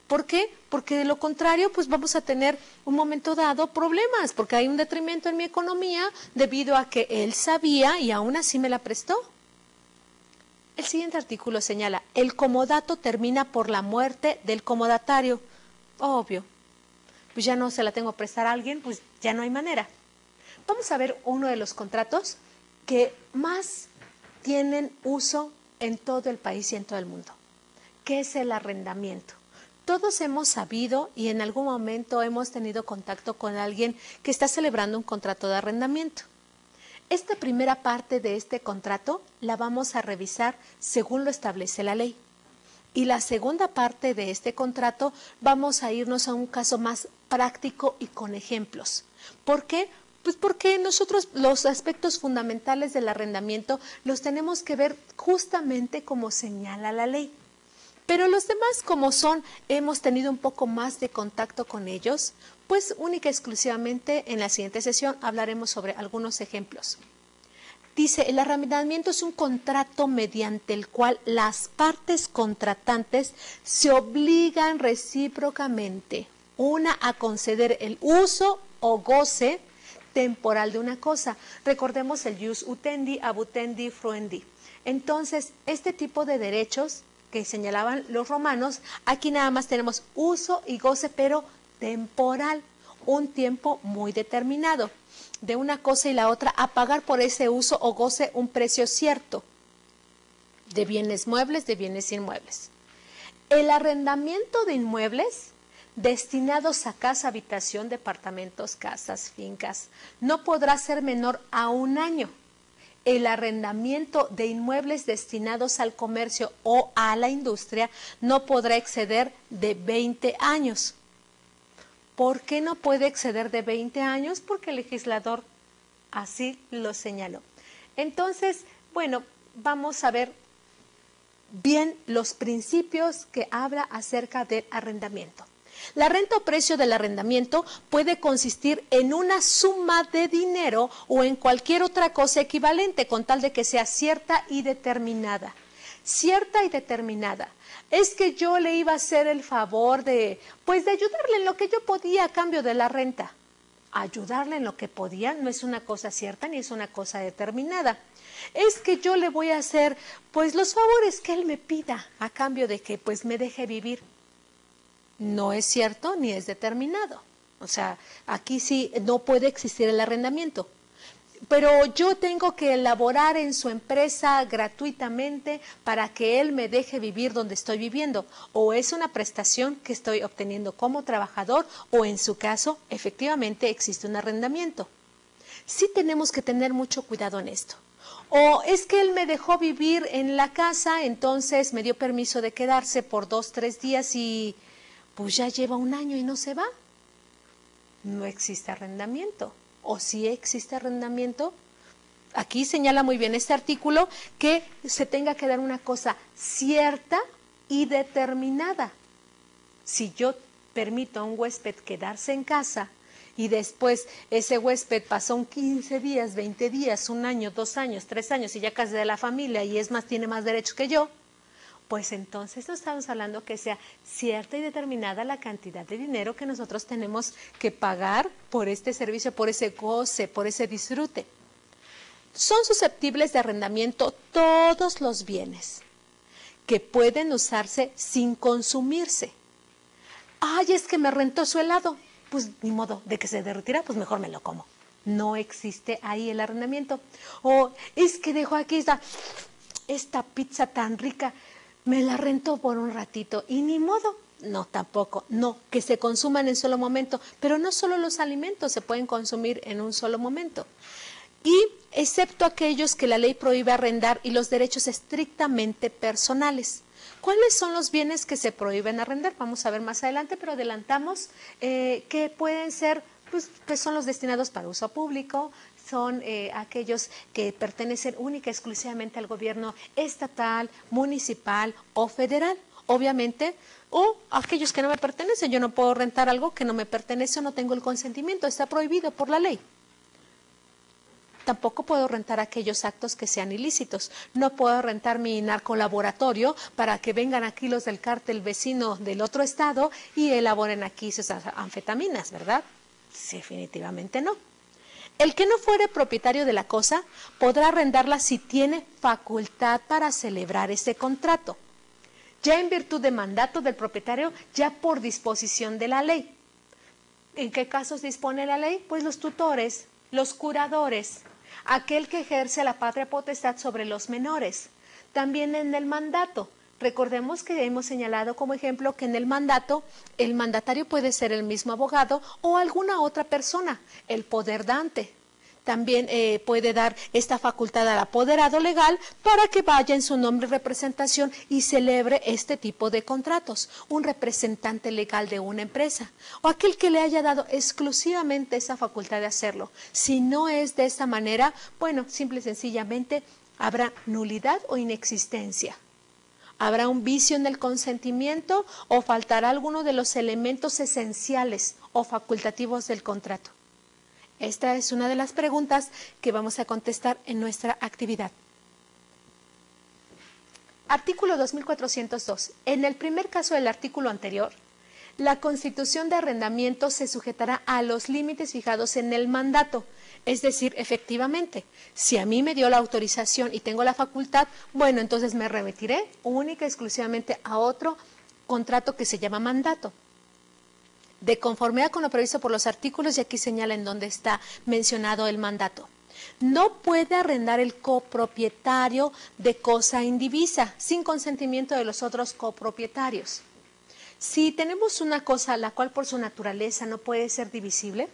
¿Por qué? Porque de lo contrario pues vamos a tener un momento dado problemas, porque hay un detrimento en mi economía debido a que él sabía y aún así me la prestó. El siguiente artículo señala, el comodato termina por la muerte del comodatario. Obvio, pues ya no se la tengo que prestar a alguien, pues ya no hay manera. Vamos a ver uno de los contratos que más tienen uso en todo el país y en todo el mundo, que es el arrendamiento. Todos hemos sabido y en algún momento hemos tenido contacto con alguien que está celebrando un contrato de arrendamiento. Esta primera parte de este contrato la vamos a revisar según lo establece la ley. Y la segunda parte de este contrato vamos a irnos a un caso más práctico y con ejemplos. ¿Por qué? Pues porque nosotros los aspectos fundamentales del arrendamiento los tenemos que ver justamente como señala la ley. Pero los demás, como hemos tenido un poco más de contacto con ellos, pues única y exclusivamente en la siguiente sesión hablaremos sobre algunos ejemplos. Dice, el arrendamiento es un contrato mediante el cual las partes contratantes se obligan recíprocamente, una a conceder el uso o goce temporal de una cosa. Recordemos el jus utendi, abutendi, fruendi. Entonces, este tipo de derechos que señalaban los romanos, aquí nada más tenemos uso y goce, pero temporal, un tiempo muy determinado. De una cosa y la otra, a pagar por ese uso o goce un precio cierto, de bienes muebles, de bienes inmuebles. El arrendamiento de inmuebles destinados a casa, habitación, departamentos, casas, fincas, no podrá ser menor a 1 año. El arrendamiento de inmuebles destinados al comercio o a la industria no podrá exceder de 20 años. ¿Por qué no puede exceder de 20 años? Porque el legislador así lo señaló. Entonces, bueno, vamos a ver bien los principios que habla acerca del arrendamiento. La renta o precio del arrendamiento puede consistir en una suma de dinero o en cualquier otra cosa equivalente, con tal de que sea cierta y determinada. Cierta y determinada. Es que yo le iba a hacer el favor de ayudarle en lo que yo podía a cambio de la renta. Ayudarle en lo que podía no es una cosa cierta ni es una cosa determinada. Es que yo le voy a hacer los favores que él me pida a cambio de que me deje vivir. No es cierto ni es determinado. O sea, aquí sí no puede existir el arrendamiento. Pero yo tengo que elaborar en su empresa gratuitamente para que él me deje vivir donde estoy viviendo. O es una prestación que estoy obteniendo como trabajador o en su caso, efectivamente existe un arrendamiento. Sí tenemos que tener mucho cuidado en esto. O es que él me dejó vivir en la casa, entonces me dio permiso de quedarse por 2, 3 días y ya lleva 1 año y no se va. No existe arrendamiento. ¿O sí existe arrendamiento? Aquí señala muy bien este artículo que se tenga que dar una cosa cierta y determinada. Si yo permito a un huésped quedarse en casa y después ese huésped pasó 15 días, 20 días, 1 año, 2 años, 3 años y ya casi de la familia y es más, tiene más derechos que yo, pues entonces no estamos hablando que sea cierta y determinada la cantidad de dinero que nosotros tenemos que pagar por este servicio, por ese goce, por ese disfrute. Son susceptibles de arrendamiento todos los bienes que pueden usarse sin consumirse. Ay, es que me rentó su helado. Pues ni modo, de que se derritiera, pues mejor me lo como. No existe ahí el arrendamiento. O es que dejó aquí esta pizza tan rica, me la rentó por un ratito y ni modo. No, tampoco, no, que se consuman en solo momento, pero no solo los alimentos se pueden consumir en un solo momento. Y excepto aquellos que la ley prohíbe arrendar y los derechos estrictamente personales. ¿Cuáles son los bienes que se prohíben arrendar? Vamos a ver más adelante, pero adelantamos que pueden ser, pues son los destinados para uso público, son aquellos que pertenecen única y exclusivamente al gobierno estatal, municipal o federal, obviamente, o aquellos que no me pertenecen. Yo no puedo rentar algo que no me pertenece o no tengo el consentimiento, está prohibido por la ley. Tampoco puedo rentar aquellos actos que sean ilícitos. No puedo rentar mi narcolaboratorio para que vengan aquí los del cártel vecino del otro estado y elaboren aquí sus anfetaminas, ¿verdad? Sí, definitivamente no. El que no fuere propietario de la cosa podrá arrendarla si tiene facultad para celebrar ese contrato, ya en virtud de mandato del propietario, ya por disposición de la ley. ¿En qué casos dispone la ley? Pues los tutores, los curadores, aquel que ejerce la patria potestad sobre los menores. También en el mandato. Recordemos que hemos señalado como ejemplo que en el mandato, el mandatario puede ser el mismo abogado o alguna otra persona, el poder dante. También puede dar esta facultad al apoderado legal para que vaya en su nombre y representación y celebre este tipo de contratos, un representante legal de una empresa o aquel que le haya dado exclusivamente esa facultad de hacerlo. Si no es de esta manera, bueno, simple y sencillamente habrá nulidad o inexistencia. Habrá un vicio en el consentimiento o faltará alguno de los elementos esenciales o facultativos del contrato. Esta es una de las preguntas que vamos a contestar en nuestra actividad. Artículo 2402. En el primer caso del artículo anterior, La constitución de arrendamiento se sujetará a los límites fijados en el mandato. Es decir, efectivamente, si a mí me dio la autorización y tengo la facultad, bueno, entonces me remitiré única y exclusivamente a otro contrato que se llama mandato. De conformidad con lo previsto por los artículos, y aquí señala en dónde está mencionado el mandato. No puede arrendar el copropietario de cosa indivisa sin consentimiento de los otros copropietarios. Si tenemos una cosa la cual por su naturaleza no puede ser divisible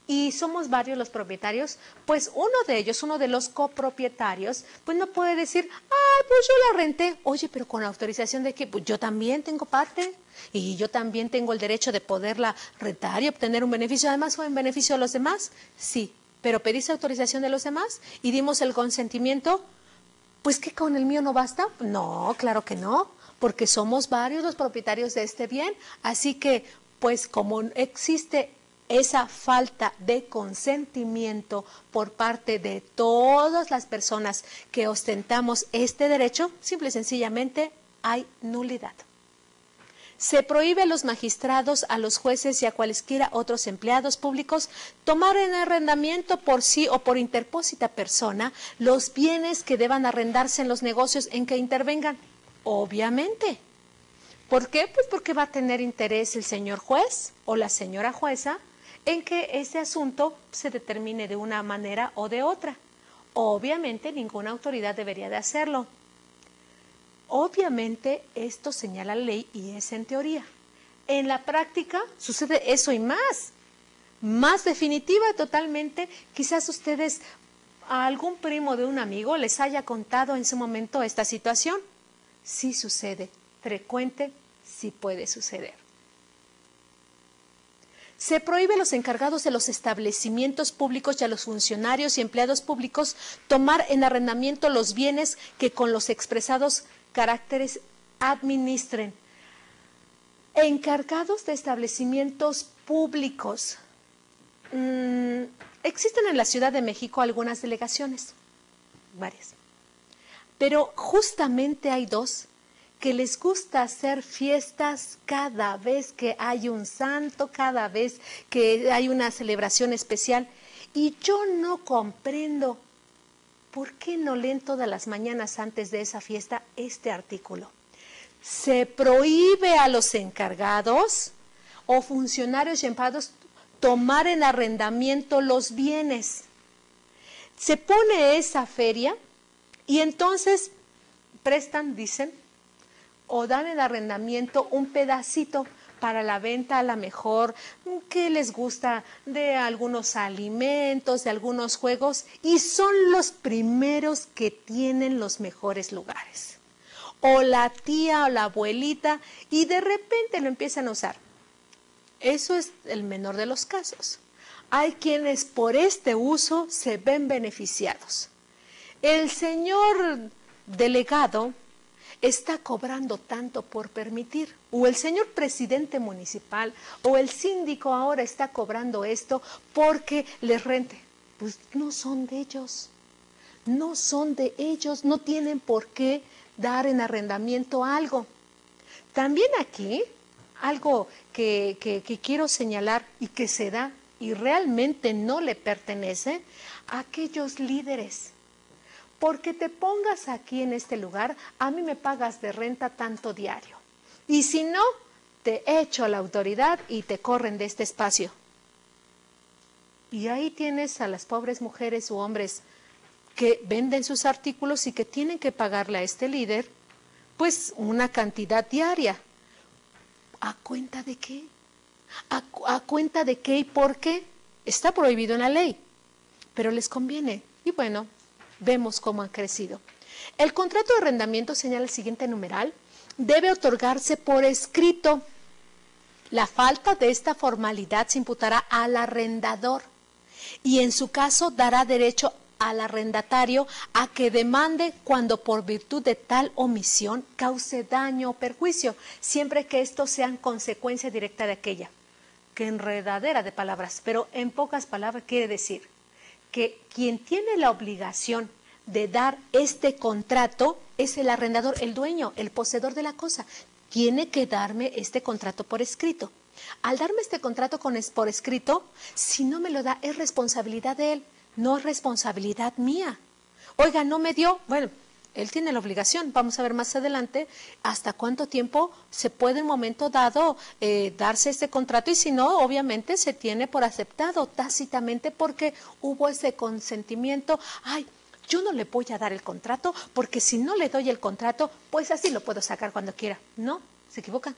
y somos varios los propietarios, pues uno de los copropietarios, pues no puede decir, pues yo la renté. Oye, pero con autorización de qué, pues yo también tengo parte y yo también tengo el derecho de poderla rentar y obtener un beneficio. Además, ¿fue en beneficio de los demás? Sí, pero pediste autorización de los demás y dimos el consentimiento. Pues ¿qué con el mío no basta? No, claro que no, porque somos varios los propietarios de este bien. Así que, pues como existe esa falta de consentimiento por parte de todas las personas que ostentamos este derecho, simple y sencillamente hay nulidad. Se prohíbe a los magistrados, a los jueces y a cualesquiera otros empleados públicos tomar en arrendamiento por sí o por interpósita persona los bienes que deban arrendarse en los negocios en que intervengan. Obviamente. ¿Por qué? Pues porque va a tener interés el señor juez o la señora jueza en que ese asunto se determine de una manera o de otra. Obviamente ninguna autoridad debería de hacerlo. Obviamente esto señala la ley y es en teoría. En la práctica sucede eso y más definitiva totalmente. Quizás ustedes, a algún primo de un amigo les haya contado en su momento esta situación. Sí sucede, frecuente, sí puede suceder. Se prohíbe a los encargados de los establecimientos públicos y a los funcionarios y empleados públicos tomar en arrendamiento los bienes que con los expresados caracteres administren. Encargados de establecimientos públicos. Existen en la Ciudad de México algunas delegaciones, varias, pero justamente hay dos que les gusta hacer fiestas cada vez que hay un santo, cada vez que hay una celebración especial. Y yo no comprendo por qué no leen todas las mañanas antes de esa fiesta este artículo. Se prohíbe a los encargados o funcionarios y empleados tomar en arrendamiento los bienes. Se pone esa feria y entonces prestan, dicen, o dan en arrendamiento un pedacito para la venta, a lo mejor que les gusta de algunos alimentos, de algunos juegos, y son los primeros que tienen los mejores lugares. O la tía o la abuelita, y de repente lo empiezan a usar. Eso es el menor de los casos. Hay quienes por este uso se ven beneficiados. El señor delegado está cobrando tanto por permitir, o el señor presidente municipal o el síndico ahora está cobrando esto porque les rente. Pues no son de ellos, no son de ellos, no tienen por qué dar en arrendamiento algo. También aquí, algo que quiero señalar y que se da y realmente no le pertenece a aquellos líderes. Porque te pongas aquí en este lugar, a mí me pagas de renta tanto diario. Y si no, te echo a la autoridad y te corren de este espacio. Y ahí tienes a las pobres mujeres u hombres que venden sus artículos y que tienen que pagarle a este líder, pues una cantidad diaria. ¿A cuenta de qué? ¿A cuenta de qué y por qué? Está prohibido en la ley, pero les conviene. Y bueno, vemos cómo han crecido. El contrato de arrendamiento, señala el siguiente numeral, debe otorgarse por escrito. La falta de esta formalidad se imputará al arrendador y en su caso dará derecho al arrendatario a que demande cuando por virtud de tal omisión cause daño o perjuicio, siempre que estos sean consecuencia directa de aquella. Qué enredadera de palabras, pero en pocas palabras quiere decir que quien tiene la obligación de dar este contrato es el arrendador, el dueño, el poseedor de la cosa. tiene que darme este contrato por escrito. Al darme este contrato por escrito, si no me lo da, es responsabilidad de él, no es responsabilidad mía. Oiga, no me dio, bueno, él tiene la obligación, vamos a ver más adelante hasta cuánto tiempo se puede en un momento dado darse este contrato, y si no, obviamente se tiene por aceptado tácitamente porque hubo ese consentimiento. Ay, yo no le voy a dar el contrato porque si no le doy el contrato, pues así lo puedo sacar cuando quiera. No, se equivocan,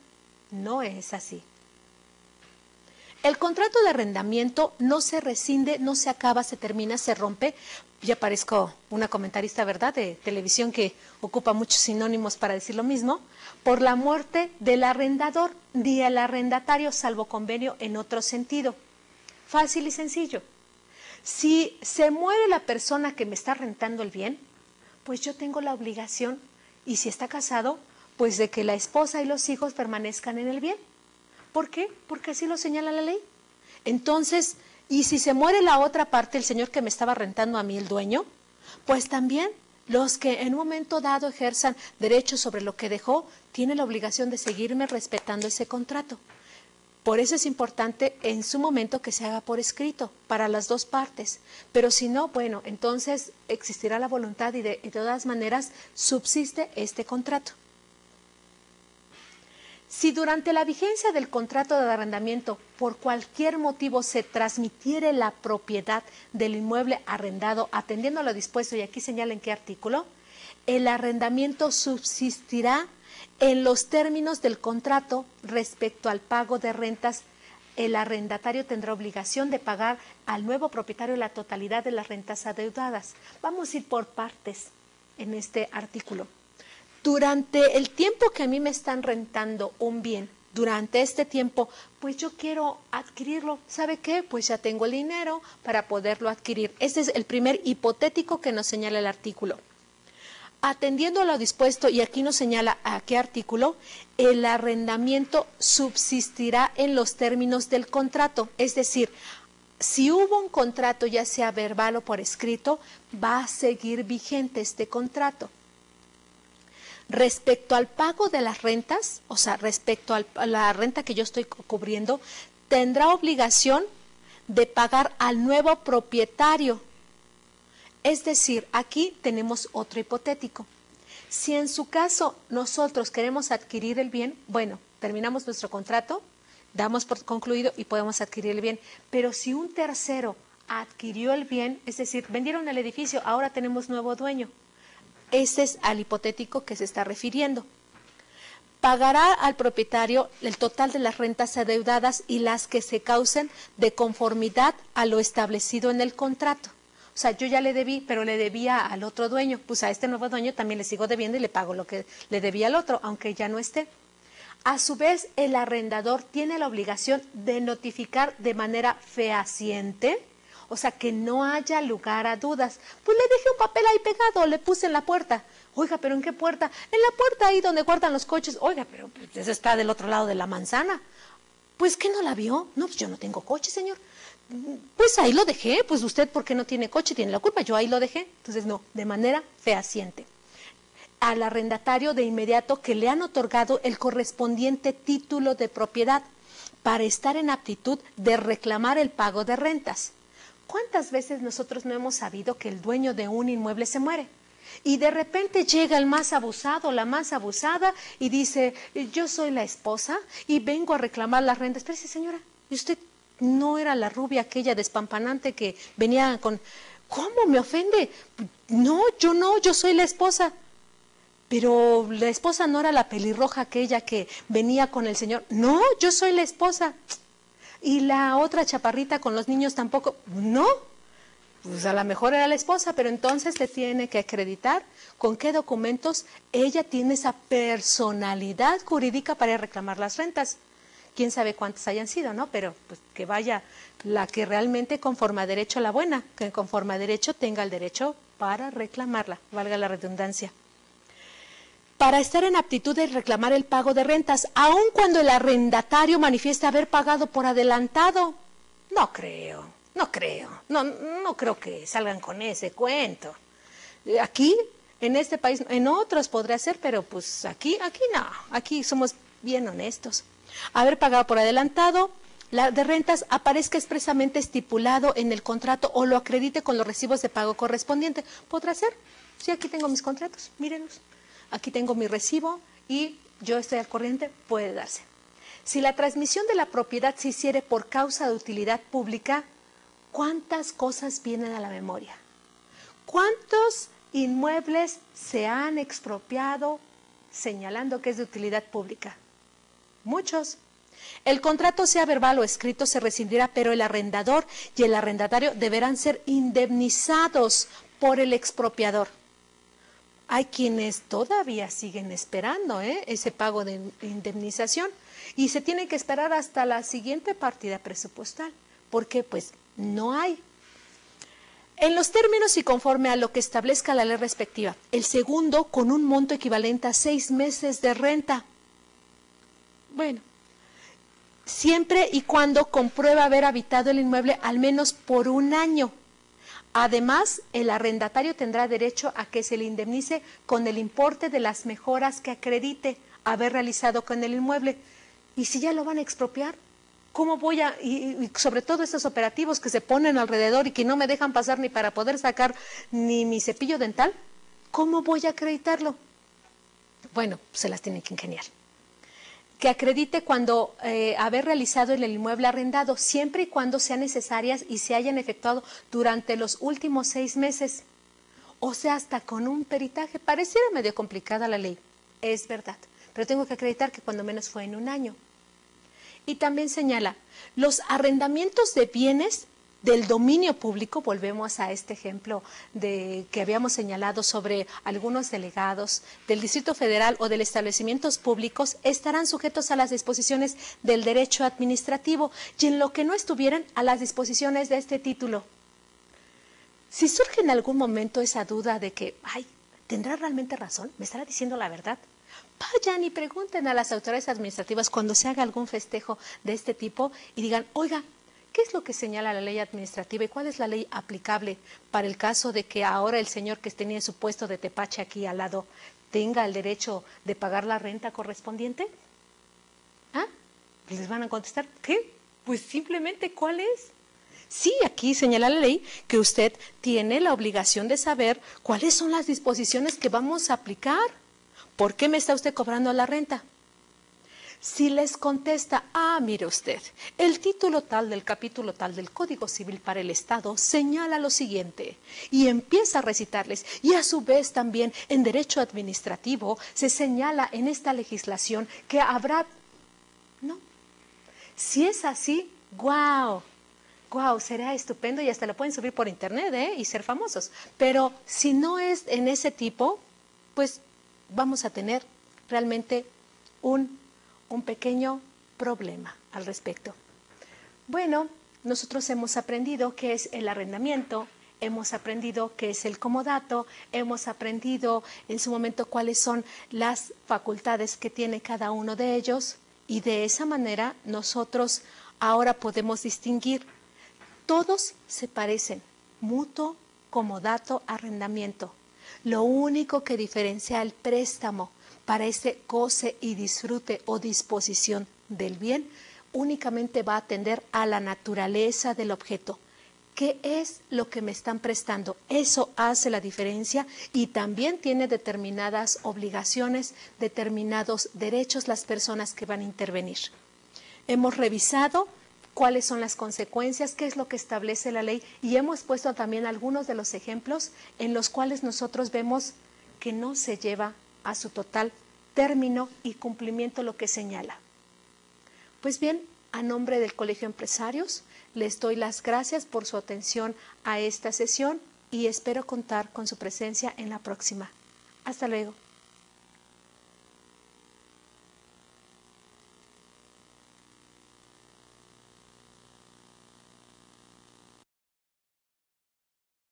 no es así. El contrato de arrendamiento no se rescinde, no se acaba, se termina, se rompe. Ya parezco una comentarista, ¿verdad?, de televisión que ocupa muchos sinónimos para decir lo mismo. Por la muerte del arrendador ni el arrendatario, salvo convenio en otro sentido. Fácil y sencillo. Si se muere la persona que me está rentando el bien, pues yo tengo la obligación, y si está casado, pues de que la esposa y los hijos permanezcan en el bien. ¿Por qué? Porque así lo señala la ley. Entonces, y si se muere la otra parte, el señor que me estaba rentando a mí, el dueño, pues también los que en un momento dado ejerzan derechos sobre lo que dejó, tienen la obligación de seguirme respetando ese contrato. Por eso es importante en su momento que se haga por escrito, para las dos partes. Pero si no, bueno, entonces existirá la voluntad y de todas maneras subsiste este contrato. Si durante la vigencia del contrato de arrendamiento por cualquier motivo se transmitiere la propiedad del inmueble arrendado atendiendo a lo dispuesto, y aquí señala en qué artículo, el arrendamiento subsistirá en los términos del contrato respecto al pago de rentas. El arrendatario tendrá obligación de pagar al nuevo propietario la totalidad de las rentas adeudadas. Vamos a ir por partes en este artículo. Durante el tiempo que a mí me están rentando un bien, durante este tiempo, pues yo quiero adquirirlo. ¿Sabe qué? Pues ya tengo el dinero para poderlo adquirir. Este es el primer hipotético que nos señala el artículo. Atendiendo a lo dispuesto, y aquí nos señala a qué artículo, el arrendamiento subsistirá en los términos del contrato. Es decir, si hubo un contrato, ya sea verbal o por escrito, va a seguir vigente este contrato. Respecto al pago de las rentas, o sea, respecto a la renta que yo estoy cubriendo, tendrá obligación de pagar al nuevo propietario. Es decir, aquí tenemos otro hipotético. Si en su caso nosotros queremos adquirir el bien, bueno, terminamos nuestro contrato, damos por concluido y podemos adquirir el bien. Pero si un tercero adquirió el bien, es decir, vendieron el edificio, ahora tenemos nuevo dueño. Ese es al hipotético que se está refiriendo. Pagará al propietario el total de las rentas adeudadas y las que se causen de conformidad a lo establecido en el contrato. O sea, yo ya le debí, pero le debía al otro dueño. Pues a este nuevo dueño también le sigo debiendo y le pago lo que le debía al otro, aunque ya no esté. A su vez, el arrendador tiene la obligación de notificar de manera fehaciente, o sea, que no haya lugar a dudas. Pues le dejé un papel ahí pegado, le puse en la puerta. Oiga, ¿pero en qué puerta? En la puerta ahí donde guardan los coches. Oiga, pero pues, eso está del otro lado de la manzana. Pues, ¿qué no la vio? No, pues yo no tengo coche, señor. Pues ahí lo dejé. Pues usted, ¿por qué no tiene coche? Tiene la culpa. Yo ahí lo dejé. Entonces, no, de manera fehaciente. Al arrendatario de inmediato que le han otorgado el correspondiente título de propiedad para estar en aptitud de reclamar el pago de rentas. ¿Cuántas veces nosotros no hemos sabido que el dueño de un inmueble se muere? Y de repente llega el más abusado, la más abusada, y dice, yo soy la esposa y vengo a reclamar las rentas. Pero dice, señora, ¿y usted no era la rubia aquella despampanante que venía con... ¿Cómo me ofende? No, yo soy la esposa. Pero la esposa no era la pelirroja aquella que venía con el señor. No, yo soy la esposa. Y la otra chaparrita con los niños tampoco. No, pues a lo mejor era la esposa, pero entonces te tiene que acreditar con qué documentos ella tiene esa personalidad jurídica para reclamar las rentas. Quién sabe cuántas hayan sido, ¿no? Pero pues que vaya la que realmente conforme a derecho la buena, que conforme a derecho tenga el derecho para reclamarla, valga la redundancia. Para estar en aptitud de reclamar el pago de rentas, aun cuando el arrendatario manifieste haber pagado por adelantado. No creo que salgan con ese cuento. Aquí En este país, en otros podría ser, pero pues aquí no, aquí somos bien honestos. Haber pagado por adelantado, la de rentas aparezca expresamente estipulado en el contrato o lo acredite con los recibos de pago correspondiente. ¿Podrá ser? Sí, aquí tengo mis contratos, mírenlos. Aquí tengo mi recibo y yo estoy al corriente, puede darse. Si la transmisión de la propiedad se hiciere por causa de utilidad pública, ¿cuántas cosas vienen a la memoria? ¿Cuántos inmuebles se han expropiado señalando que es de utilidad pública? Muchos. El contrato, sea verbal o escrito, se rescindirá, pero el arrendador y el arrendatario deberán ser indemnizados por el expropiador. Hay quienes todavía siguen esperando ese pago de indemnización y se tiene que esperar hasta la siguiente partida presupuestal, porque pues no hay. En los términos y conforme a lo que establezca la ley respectiva. El segundo, con un monto equivalente a 6 meses de renta. Bueno, siempre y cuando compruebe haber habitado el inmueble al menos por 1 año. Además, el arrendatario tendrá derecho a que se le indemnice con el importe de las mejoras que acredite haber realizado con el inmueble. ¿Y si ya lo van a expropiar? ¿Cómo voy a, y sobre todo estos operativos que se ponen alrededor y que no me dejan pasar ni para poder sacar ni mi cepillo dental? ¿Cómo voy a acreditarlo? Bueno, se las tienen que ingeniar. Que acredite cuando haber realizado en el inmueble arrendado, siempre y cuando sean necesarias y se hayan efectuado durante los últimos 6 meses. O sea, hasta con un peritaje. Pareciera medio complicada la ley, es verdad, pero tengo que acreditar que cuando menos fue en 1 año. Y también señala, los arrendamientos de bienes del dominio público, volvemos a este ejemplo que habíamos señalado sobre algunos delegados del Distrito Federal o de establecimientos públicos, estarán sujetos a las disposiciones del derecho administrativo y en lo que no estuvieran a las disposiciones de este título. Si surge en algún momento esa duda de que, ¿tendrá realmente razón? ¿Me estará diciendo la verdad? Vayan y pregunten a las autoridades administrativas cuando se haga algún festejo de este tipo y digan, oiga, ¿qué es lo que señala la ley administrativa y cuál es la ley aplicable para el caso de que ahora el señor que tenía su puesto de tepache aquí al lado tenga el derecho de pagar la renta correspondiente? Les van a contestar, ¿qué? Pues simplemente, ¿cuál es? Sí, aquí señala la ley que usted tiene la obligación de saber cuáles son las disposiciones que vamos a aplicar. ¿Por qué me está usted cobrando la renta? Si les contesta, mire usted, el título tal del capítulo tal del Código Civil para el Estado señala lo siguiente y empieza a recitarles y a su vez también en derecho administrativo se señala en esta legislación que habrá, no, si es así, ¡guau! ¡Guau! Será estupendo y hasta lo pueden subir por internet y ser famosos, pero si no es en ese tipo, pues vamos a tener realmente un pequeño problema al respecto. Bueno, nosotros hemos aprendido qué es el arrendamiento, hemos aprendido qué es el comodato, hemos aprendido en su momento cuáles son las facultades que tiene cada uno de ellos y de esa manera nosotros ahora podemos distinguir. Todos se parecen, mutuo, comodato, arrendamiento. Lo único que diferencia el préstamo para ese goce y disfrute o disposición del bien únicamente va a atender a la naturaleza del objeto. ¿Qué es lo que me están prestando? Eso hace la diferencia y también tiene determinadas obligaciones, determinados derechos las personas que van a intervenir. Hemos revisado cuáles son las consecuencias, qué es lo que establece la ley y hemos puesto también algunos de los ejemplos en los cuales nosotros vemos que no se lleva a su total término y cumplimiento lo que señala. Pues bien, a nombre del Colegio de Empresarios, les doy las gracias por su atención a esta sesión y espero contar con su presencia en la próxima. Hasta luego.